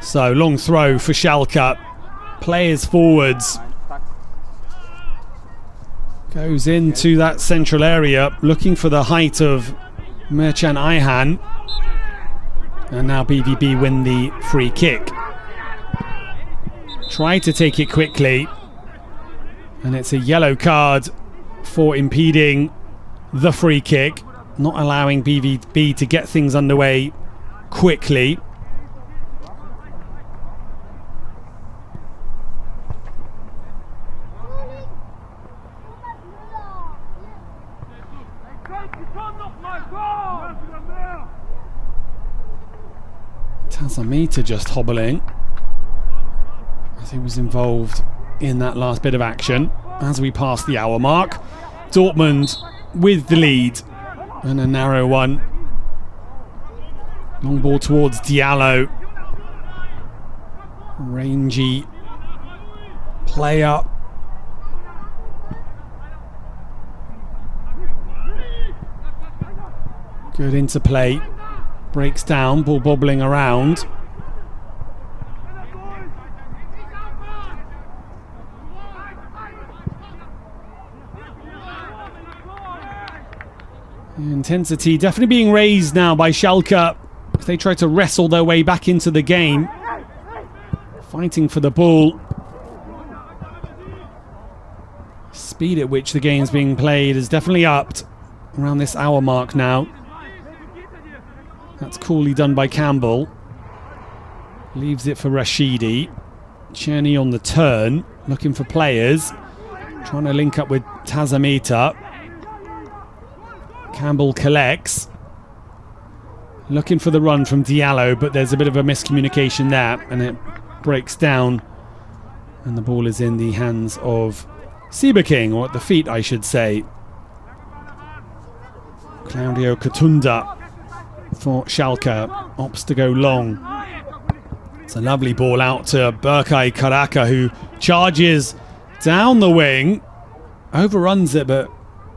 So, long throw for Schalke. Players forwards. Goes into that central area, looking for the height of Merchan Ayhan. And now BVB win the free kick. Try to take it quickly. And it's a yellow card for impeding the free kick. Not allowing BVB to get things underway quickly. Tazamita just hobbling as he was involved in that last bit of action. As we pass the hour mark, Dortmund with the lead and a narrow one. Long ball towards Diallo. Rangy player. Good interplay. Breaks down, ball bobbling around. The intensity definitely being raised now by Schalke as they try to wrestle their way back into the game. Fighting for the ball. Speed at which the game's being played is definitely upped around this hour mark now. That's coolly done by Campbell. Leaves it for Rashidi. Cherny on the turn, looking for players. Trying to link up with Tazamita. Campbell collects. Looking for the run from Diallo, but there's a bit of a miscommunication there, and it breaks down. And the ball is in the hands of Sieberking, or at the feet, I should say. Claudio Katunda for Schalke, opts to go long. It's a lovely ball out to Berkay Karaka, who charges down the wing, overruns it, but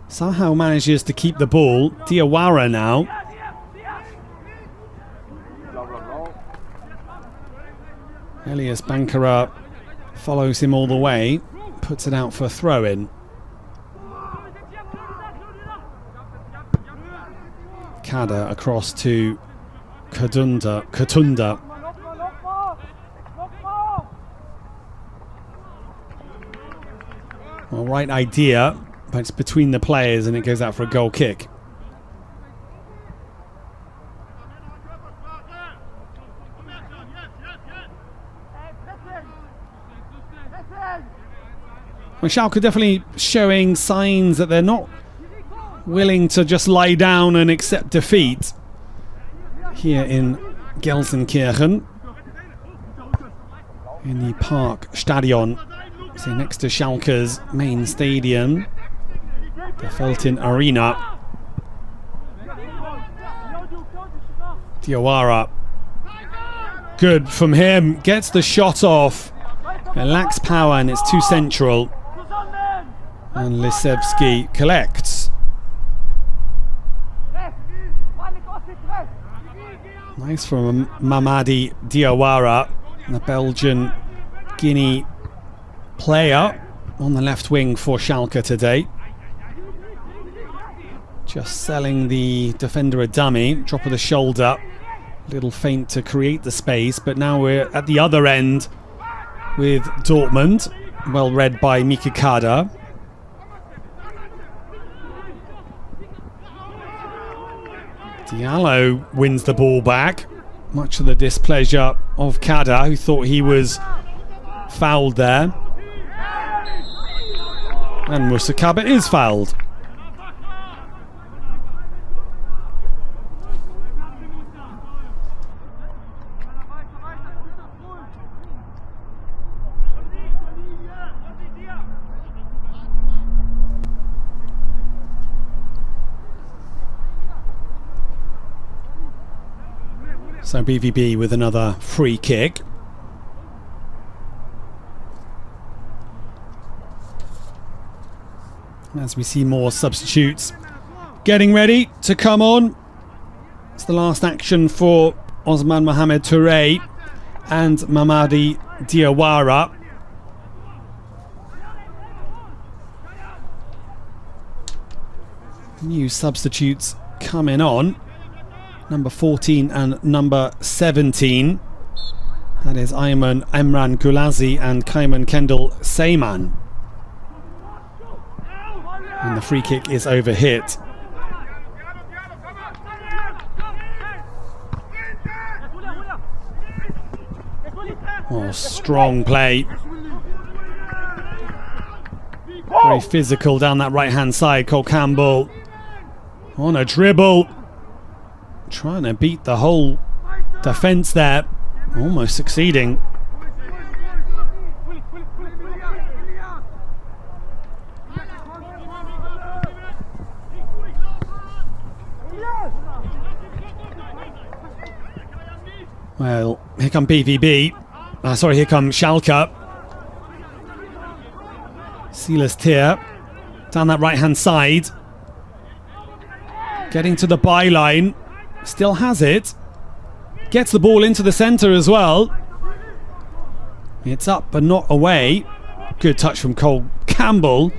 somehow manages to keep the ball. Diawara now. Elias Bankara follows him all the way, puts it out for a throw-in. Kada across to Katunda. Well, right idea, but it's between the players and it goes out for a goal kick. Well, Schalke definitely showing signs that they're not willing to just lie down and accept defeat here in Gelsenkirchen, in the Parkstadion, so next to Schalke's main stadium, the Feltin Arena. Diawara, good from him, gets the shot off. It lacks power and it's too central. And Lisewski collects. Nice from Mamadi Diawara, the Belgian Guinea player on the left wing for Schalke today. Just selling the defender a dummy, drop of the shoulder. Little feint to create the space, but now we're at the other end with Dortmund. Well read by Mikikada. Diallo wins the ball back, much to the displeasure of Kada, who thought he was fouled there. And Musa Kaba is fouled. So BVB with another free kick. As we see more substitutes getting ready to come on. It's the last action for Osman Mohamed Touré and Mamadi Diawara. New substitutes coming on. Number 14 and number 17. That is Ayman Emran Gulazi and Kayman Kendall Seyman. And the free kick is overhit. Oh, strong play. Very physical down that right hand side. Cole Campbell on a dribble, trying to beat the whole defence there, almost succeeding. Well, here come BVB. Here come Schalke. Silas Tier down that right hand side, getting to the byline. Still has it. Gets the ball into the centre as well. It's up but not away. Good touch from Cole Campbell.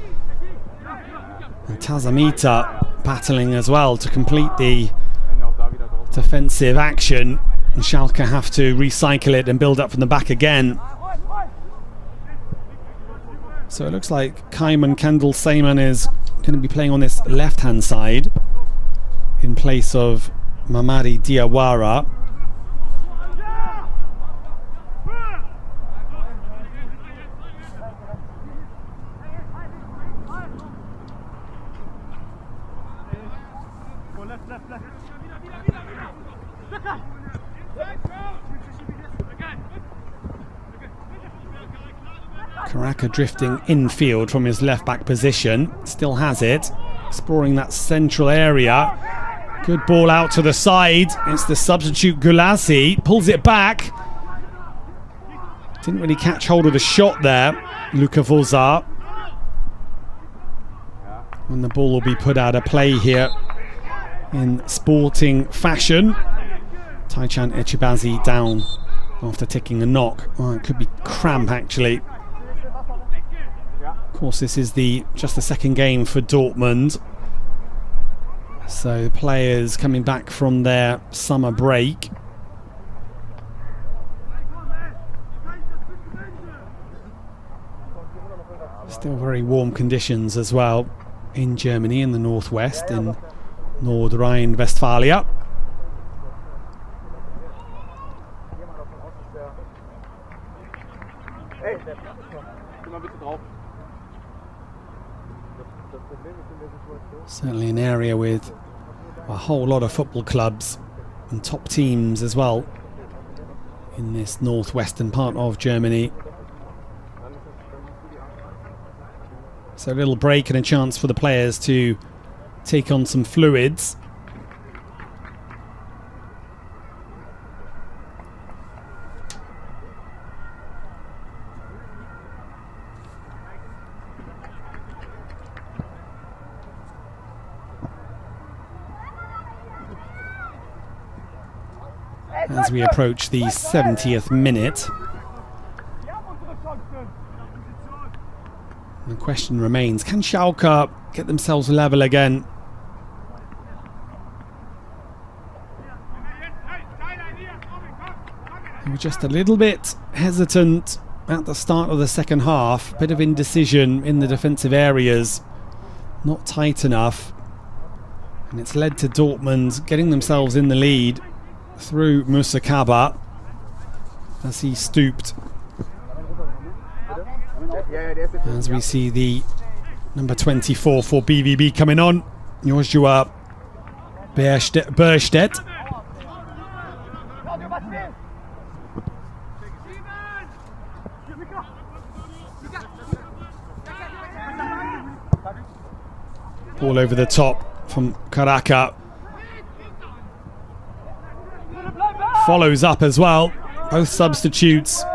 And Tazamita battling as well to complete the defensive action. And Schalke have to recycle it and build up from the back again. So it looks like Kayman Kendall Seyman is going to be playing on this left-hand side in place of Mamadi Diawara. Karaka drifting infield from his left back position, still has it, exploring that central area. Good ball out to the side. It's the substitute Gulazi, pulls it back. Didn't really catch hold of the shot there, Luka Vozar. And the ball will be put out of play here in sporting fashion. Taichan Echibazi down after taking a knock. Oh, it could be cramp actually. Of course, this is just the second game for Dortmund. So players coming back from their summer break. Still very warm conditions as well in Germany, in the northwest, in Nord Rhine-Westphalia. Certainly an area with a whole lot of football clubs and top teams as well in this northwestern part of Germany. So a little break and a chance for the players to take on some fluids. As we approach the 70th minute, the question remains, can Schalke get themselves level again? They were just a little bit hesitant at the start of the second half, a bit of indecision in the defensive areas, not tight enough, and it's led to Dortmund getting themselves in the lead through Musa Kaba as he stooped. As we see the number 24 for BVB coming on, Joshua Berstedt. Ball over the top from Karaka. Follows up as well. Both substitutes.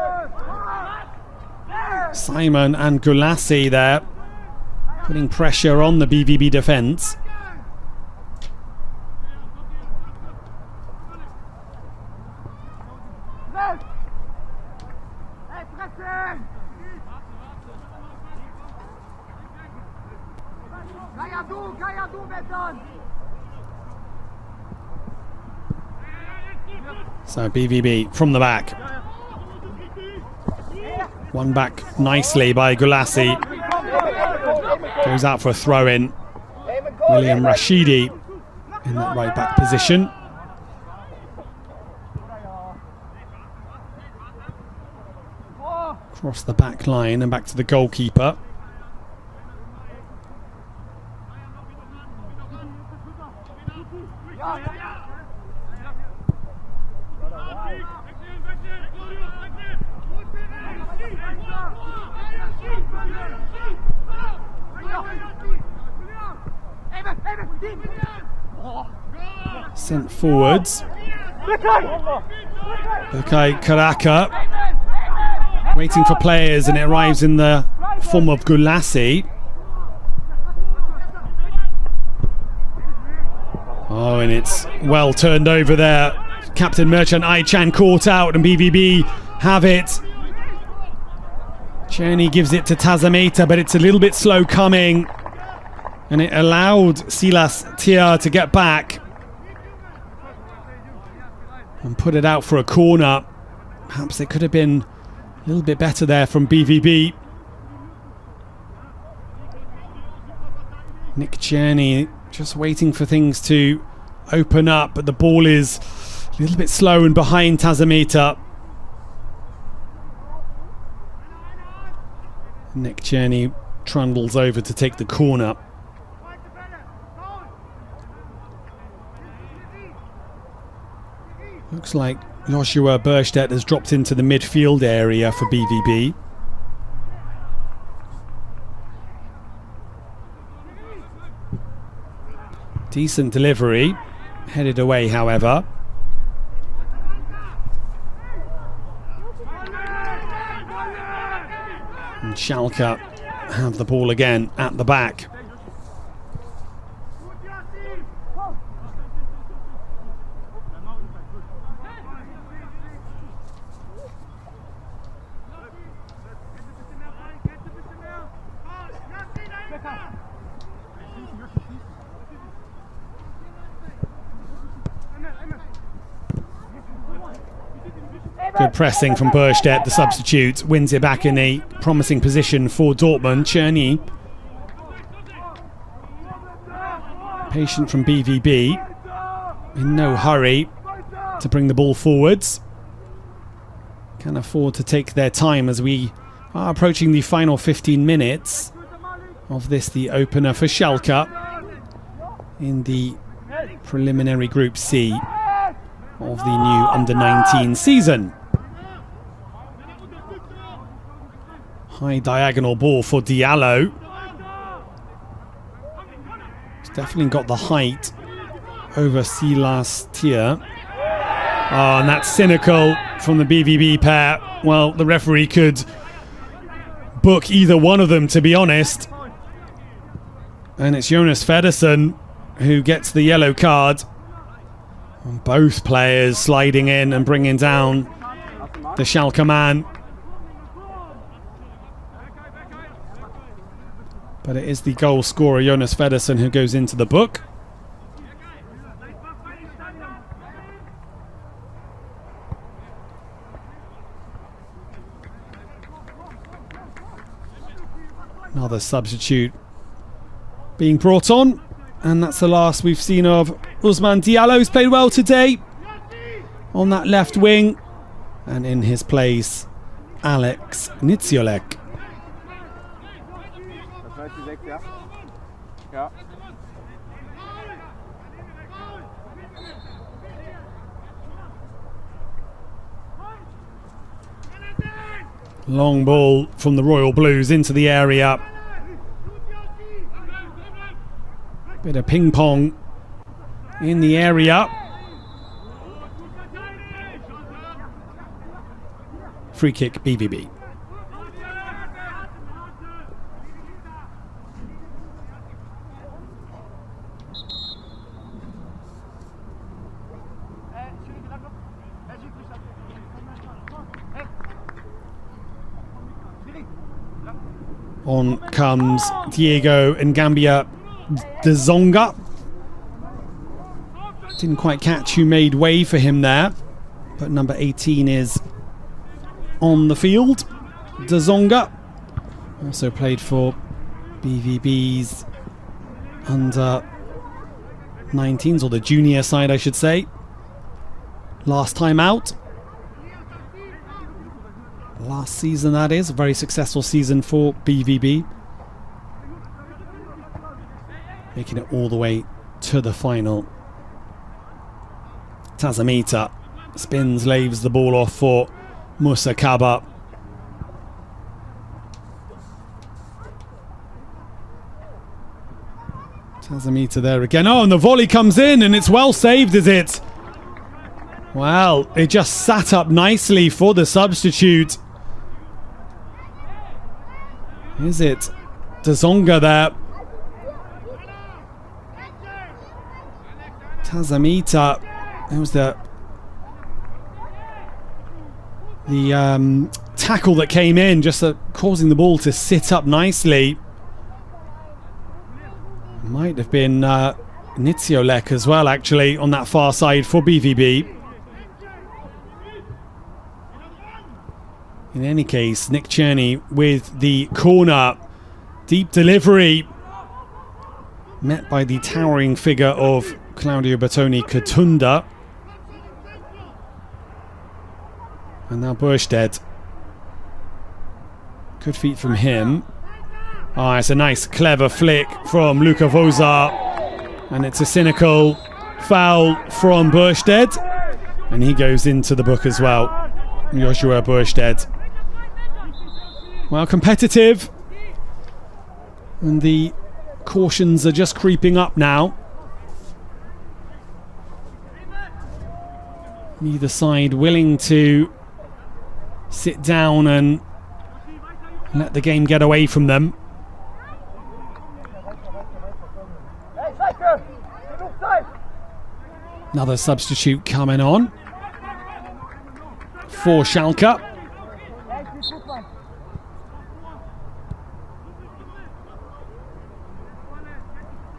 Simon and Gulassi there, putting pressure on the BVB defence. So BVB from the back. One back nicely by Gulassi. Goes out for a throw-in. William Rashidi in that right back position. Across the back line and back to the goalkeeper. Sent forwards. Okay, Karaka waiting for players, and it arrives in the form of Gulassi. Oh, and it's well turned over there. Captain Merchant Aichan caught out, and BVB have it. Czerny gives it to Tazameta, but it's a little bit slow coming, and it allowed Silas Tia to get back and put it out for a corner. Perhaps it could have been a little bit better there from BVB. Nick Czerny just waiting for things to open up, but the ball is a little bit slow and behind Tazameta. Nick Czerny trundles over to take the corner. Looks like Joshua Berstedt has dropped into the midfield area for BVB. Decent delivery, headed away however. And Schalke have the ball again at the back. Good pressing from Berstedt, the substitute, wins it back in a promising position for Dortmund. Czerny, patient from BVB, in no hurry to bring the ball forwards. Can afford to take their time as we are approaching the final 15 minutes of this, the opener for Schalke in the preliminary Group C of the new Under-19 season. High diagonal ball for Diallo. He's definitely got the height over Silas Tier. Oh, and that's cynical from the BVB pair. Well, the referee could book either one of them, to be honest. And it's Jonas Feddersen who gets the yellow card. And both players sliding in and bringing down the Schalke man. But it is the goal scorer, Jonas Feddersen, who goes into the book. Another substitute being brought on, and that's the last we've seen of Ousmane Diallo, who's played well today on that left wing, and in his place Alex Niziolek. Long ball from the Royal Blues into the area. Bit of ping pong in the area. Free kick, BVB. On comes Diego Ngambia Dzonga. Didn't quite catch who made way for him there, but number 18 is on the field. Dzonga also played for BVB's under 19s, or the junior side I should say, last time out. Last season, that is. A very successful season for BVB. Making it all the way to the final. Tazamita spins, laves the ball off for Musa Kaba. Tazamita there again. Oh, and the volley comes in, and it's well saved, is it? Well, it just sat up nicely for the substitute. Is it Dzonga there? Tazamita. It was the tackle that came in, just causing the ball to sit up nicely. Might have been Niziolek as well, actually, on that far side for BVB. In any case, Nick Cherney with the corner. Deep delivery. Met by the towering figure of Claudio Bertoni Katunda. And now Bjørstad. Good feet from him. Ah, it's a nice, clever flick from Luka Vozar. And it's a cynical foul from Bjørstad. And he goes into the book as well. Joshua Bjørstad. Well, competitive. And the cautions are just creeping up now. Neither side willing to sit down and let the game get away from them. Another substitute coming on for Schalke.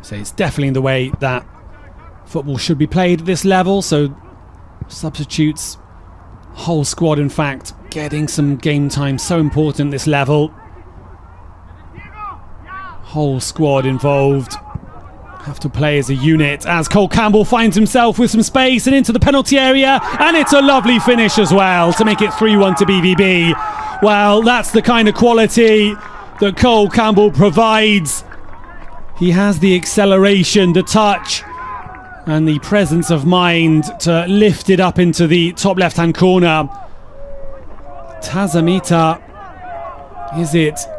So it's definitely the way that football should be played at this level. So substitutes, whole squad in fact, getting some game time, so important at this level. Whole squad involved, have to play as a unit as Cole Campbell finds himself with some space and into the penalty area, and it's a lovely finish as well to make it 3-1 to BVB. Well, that's the kind of quality that Cole Campbell provides. He has the acceleration, the touch, and the presence of mind to lift it up into the top left-hand corner. Tazamita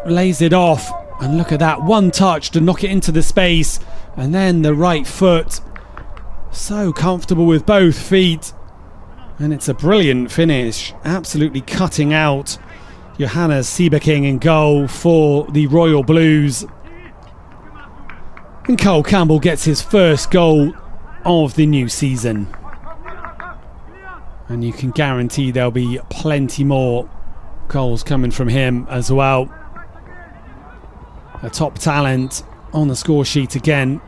lays it off, and look at that, one touch to knock it into the space, and then the right foot. So comfortable with both feet, and it's a brilliant finish, absolutely cutting out Johannes Siebeking in goal for the Royal Blues. And Cole Campbell gets his first goal of the new season. And you can guarantee there'll be plenty more goals coming from him as well. A top talent on the score sheet again.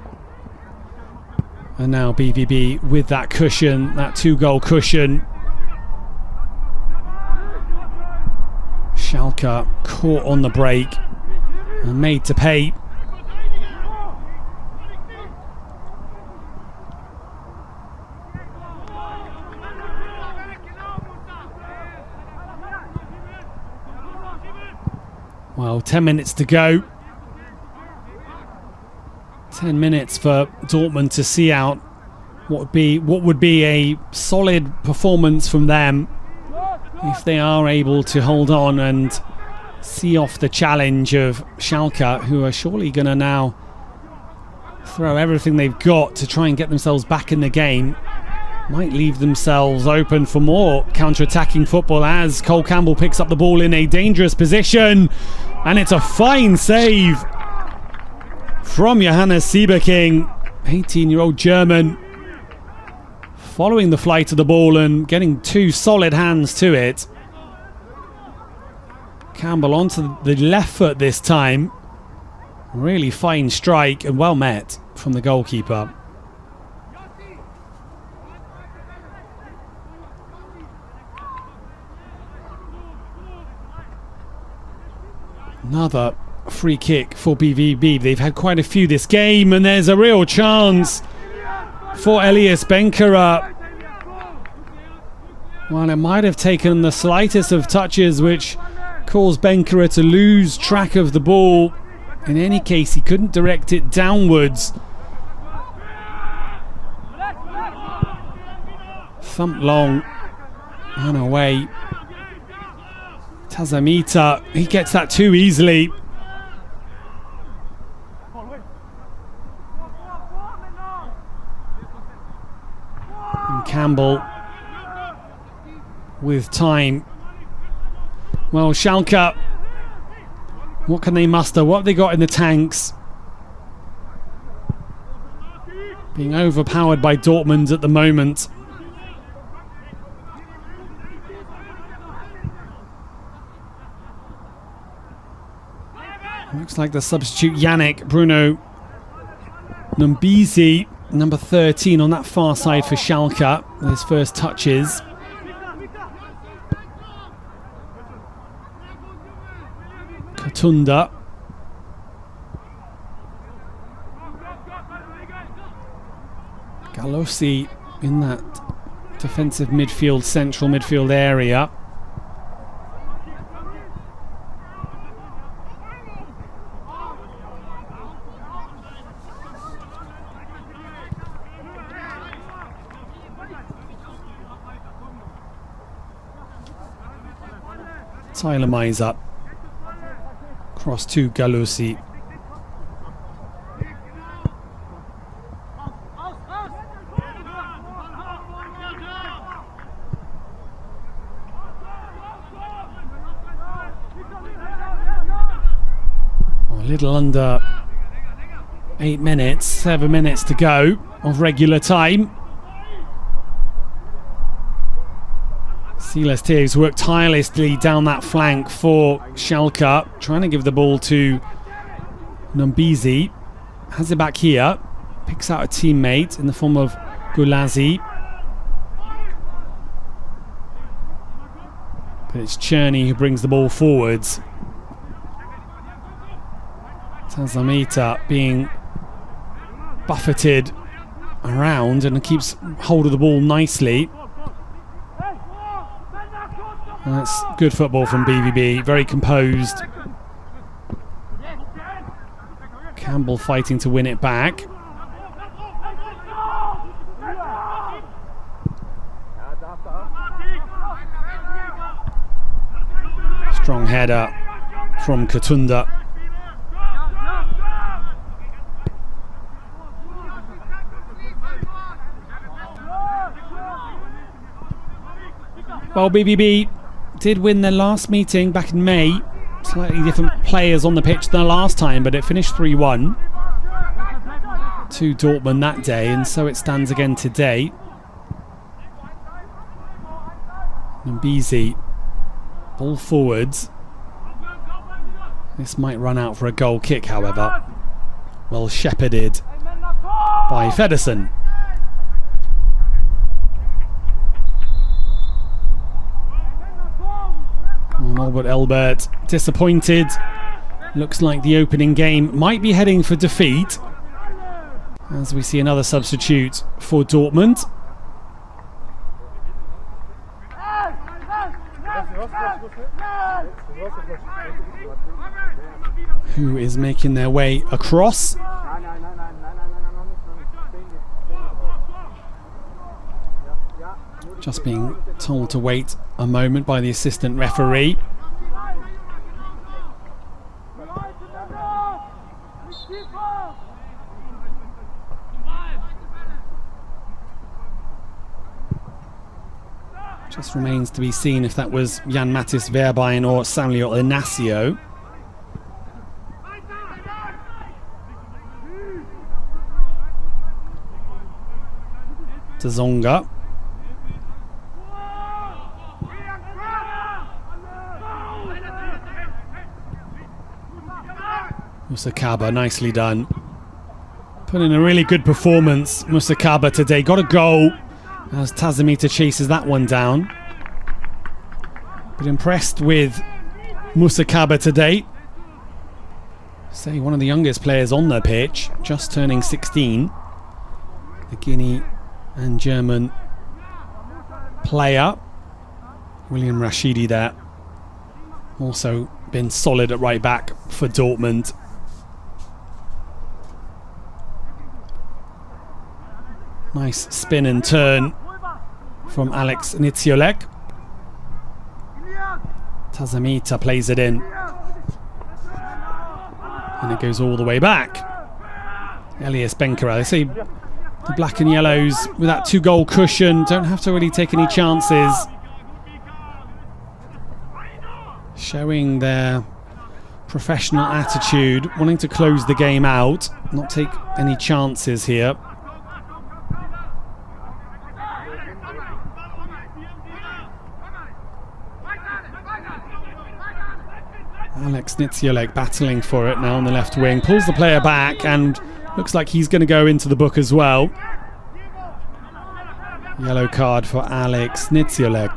And now BVB with that cushion, that 2-goal cushion. Schalke caught on the break and made to pay. Well, 10 minutes to go. 10 minutes for Dortmund to see out what would be a solid performance from them if they are able to hold on and see off the challenge of Schalke, who are surely going to now throw everything they've got to try and get themselves back in the game. Might leave themselves open for more counter-attacking football as Cole Campbell picks up the ball in a dangerous position, and it's a fine save from Johannes Siebeking, 18-year-old German, following the flight of the ball and getting two solid hands to it. Campbell onto the left foot this time. Really fine strike and well met from the goalkeeper. Another free kick for BVB. They've had quite a few this game, and there's a real chance for Elias Benkera. Well, it might have taken the slightest of touches which caused Benkera to lose track of the ball. In any case, he couldn't direct it downwards. Thumped long and away. Tazamita, he gets that too easily. And Campbell with time. Well, Schalke, what can they muster? What have they got in the tanks? Being overpowered by Dortmund at the moment. Looks like the substitute Yannick Bruno Numbizi, number 13 on that far side for Schalke, with his first touches. Katunda. Galossi in that defensive midfield, central midfield area. Tyler Meiser. Cross to Galossi. A little under 8 minutes, 7 minutes to go of regular time. Silas Teves worked tirelessly down that flank for Schalke, trying to give the ball to Numbizi. Has it back here, picks out a teammate in the form of Gulazi. But it's Czerny who brings the ball forwards. Tazamita being buffeted around and keeps hold of the ball nicely. And that's good football from BVB, very composed. Campbell fighting to win it back. Strong header from Katunda. Well, BBB did win their last meeting back in May. Slightly different players on the pitch than the last time, but it finished 3-1 to Dortmund that day, and so it stands again today. Nambizi, ball forwards. This might run out for a goal kick, however. Well shepherded by Feddersen. Albert Elbert disappointed. Looks like the opening game might be heading for defeat, as we see another substitute for Dortmund. Who is making their way across. Just being told to wait a moment by the assistant referee. Just remains to be seen if that was Jan Matthis Verbein or Samuel Inacio. Tazonga. Musakaba, nicely done. Put in a really good performance, Musakaba, today. Got a goal as Tazamita chases that one down. But impressed with Musakaba today. Say one of the youngest players on the pitch, just turning 16. The Guinea and German player. William Rashidi there. Also been solid at right back for Dortmund. Nice spin and turn from Alex Nitsiolek. Tazamita plays it in. And it goes all the way back. Elias Benkera. They say the black and yellows with that 2-goal cushion don't have to really take any chances. Showing their professional attitude, wanting to close the game out, not take any chances here. Alex Nitsiolek battling for it now on the left wing. Pulls the player back and looks like he's going to go into the book as well. Yellow card for Alex Nitsiolek.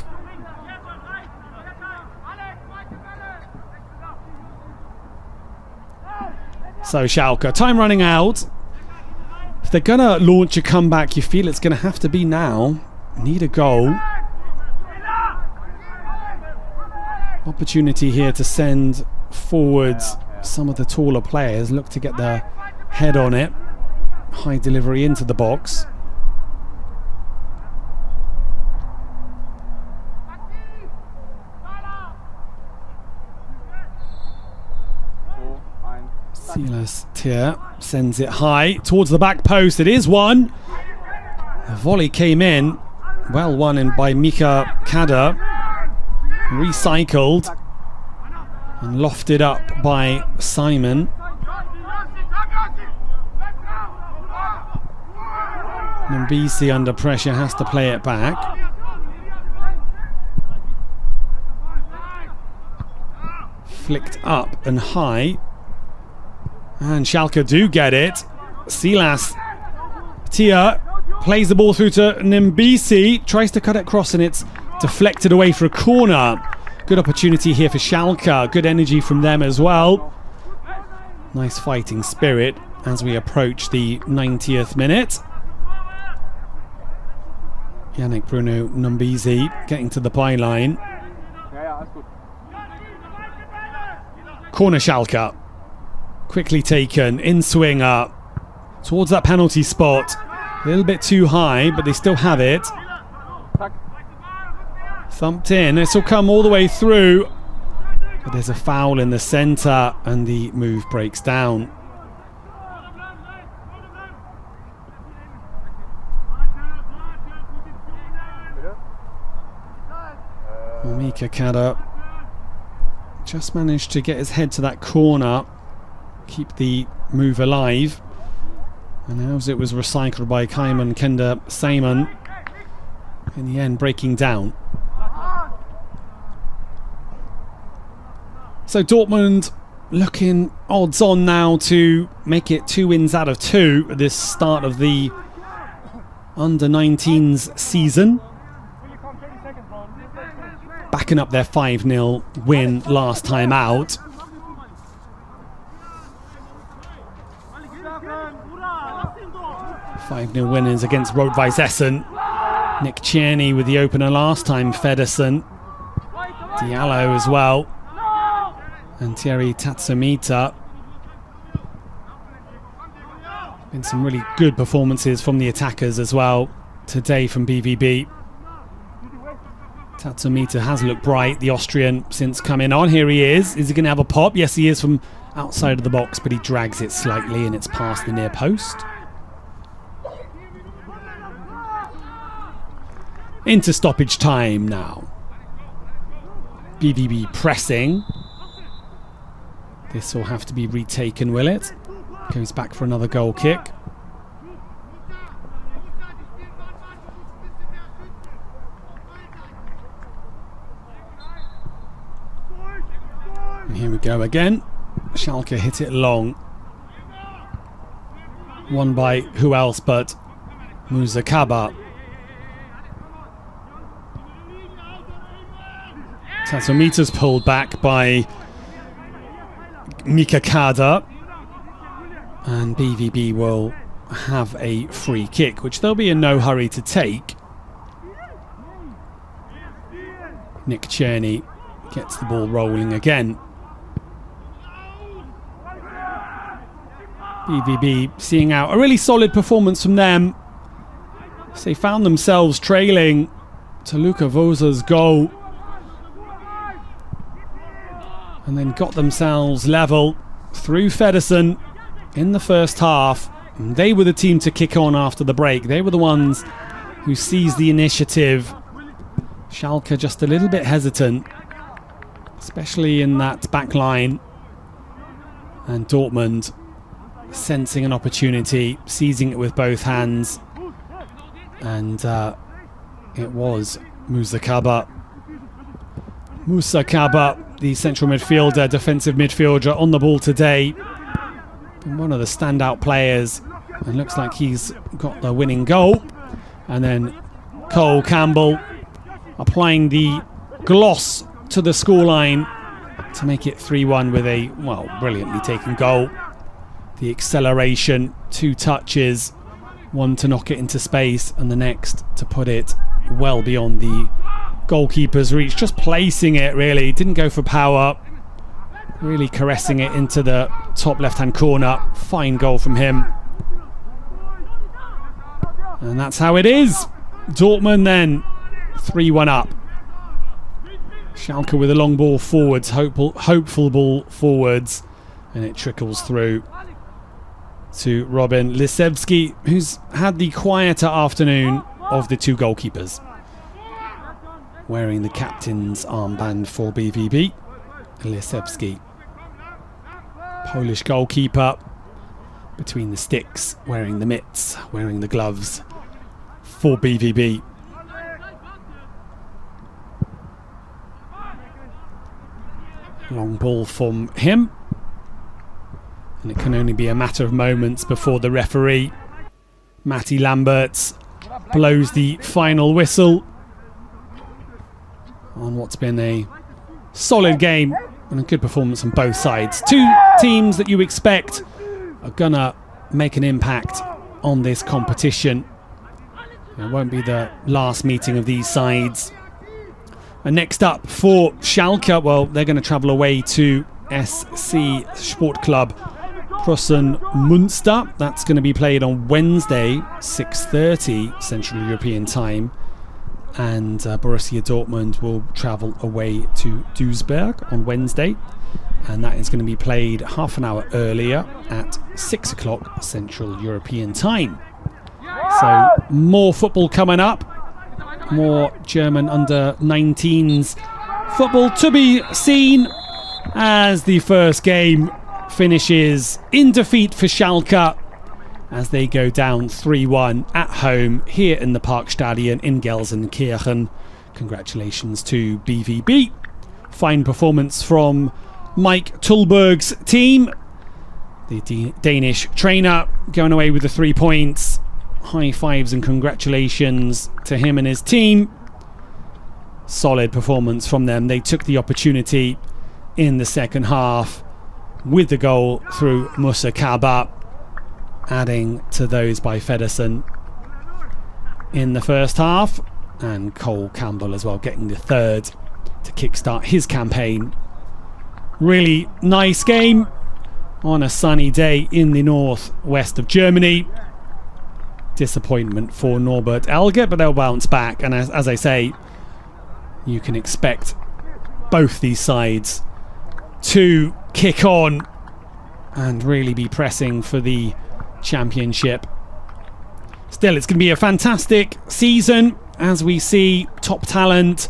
So Schalke, time running out. If they're going to launch a comeback, you feel it's going to have to be now. Need a goal. Opportunity here to send forwards some of the taller players. Look to get their head on it. High delivery into the box. Silas Tier sends it high towards the back post. It is one. The volley came in. Well won in by Mika Kada. Recycled and lofted up by Simon. Mbisi under pressure has to play it back. Flicked up and high. And Schalke do get it. Silas Tia plays the ball through to Mbisi. Tries to cut it across and it's deflected away for a corner. Good opportunity here for Schalke. Good energy from them as well. Nice fighting spirit as we approach the 90th minute. Yannick Bruno Nambizi getting to the byline. Corner Schalke. quickly taken, in swinger, towards that penalty spot. A little bit too high, but they still have it. Thumped in, this will come all the way through. But there's a foul in the centre and the move breaks down. Mika Kada just managed to get his head to that corner, keep the move alive. And as it was recycled by Kaiman Kenda Seiman, in the end breaking down. So Dortmund looking odds on now to make it 2 wins out of 2 at this start of the under-19s season. Backing up their 5-0 win last time out. Five-0 winners against Rot-Weiss Essen. Nick Tierney with the opener last time, Feddersen. Diallo as well. And Thierry Tatsumita. Been some really good performances from the attackers as well today from BVB. Tatsumita has looked bright, the Austrian, since coming on. Here he is. Is he going to have a pop? Yes, he is from outside of the box, but he drags it slightly and it's past the near post. Into stoppage time now. BVB pressing. This will have to be retaken, will it? Goes back for another goal kick. And here we go again. Schalke hit it long. Won by who else but Muzakaba. Tatsumita's pulled back by Mika Kada, and BVB will have a free kick, which they'll be in no hurry to take. Nick Tierney gets the ball rolling again. BVB seeing out a really solid performance from them. So they found themselves trailing to Luka Vosa's goal, and then got themselves level through Feddersen in the first half. And they were the team to kick on after the break. They were the ones who seized the initiative. Schalke just a little bit hesitant, especially in that back line. And Dortmund sensing an opportunity, seizing it with both hands. And it was Musakaba, the central midfielder, defensive midfielder, on the ball today. Been one of the standout players, and looks like he's got the winning goal. And then Cole Campbell applying the gloss to the scoreline to make it 3-1 with a, well, brilliantly taken goal. The acceleration, 2 touches, one to knock it into space and the next to put it well beyond the goalkeeper's reach. Just placing it, really. Didn't go for power. Really caressing it into the top left-hand corner. Fine goal from him. And that's how it is. Dortmund then 3-1 up. Schalke with a long ball forwards, hopeful ball forwards, and it trickles through to Robin Lisewski, who's had the quieter afternoon of the 2 goalkeepers. Wearing the captain's armband for BVB, Lisewski. Polish goalkeeper between the sticks, wearing the mitts, wearing the gloves for BVB. Long ball from him. And it can only be a matter of moments before the referee, Matty Lamberts, blows the final whistle on what's been a solid game and a good performance on both sides. 2 teams that you expect are gonna make an impact on this competition. It won't be the last meeting of these sides. And next up for Schalke, well, they're going to travel away to SC Sportclub Crossen Munster. That's going to be played on Wednesday, 6:30 Central European time. And Borussia Dortmund will travel away to Duisburg on Wednesday. And that is going to be played half an hour earlier at 6 o'clock Central European time. So more football coming up. More German under-19s football to be seen as the first game finishes in defeat for Schalke as they go down 3-1 at home here in the Parkstadion in Gelsenkirchen. Congratulations to BVB. Fine performance from Mike Tulberg's team. The Danish trainer going away with the 3 points. High fives and congratulations to him and his team. Solid performance from them. They took the opportunity in the second half with the goal through Musa Kaba, adding to those by Feddersen in the first half, and Cole Campbell as well getting the third to kickstart his campaign. Really nice game on a sunny day in the northwest of Germany. Disappointment for Norbert Elger, but they'll bounce back, and as I say, you can expect both these sides to kick on and really be pressing for the championship. Still, it's going to be a fantastic season as we see top talent,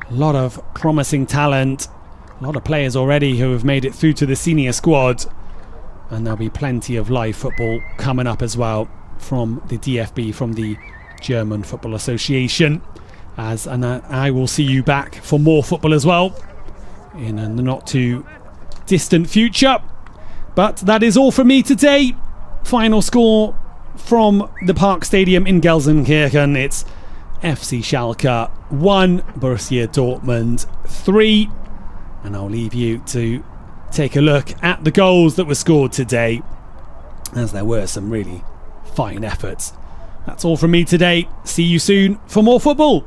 a lot of promising talent, a lot of players already who have made it through to the senior squad, and there'll be plenty of live football coming up as well from the DFB, from the German Football Association. And I will see you back for more football as well in the not too distant future. But that is all from me today. Final score from the Park Stadium in Gelsenkirchen. It's FC Schalke 1, Borussia Dortmund 3. And I'll leave you to take a look at the goals that were scored today, as there were some really fine efforts. That's all from me today. See you soon for more football.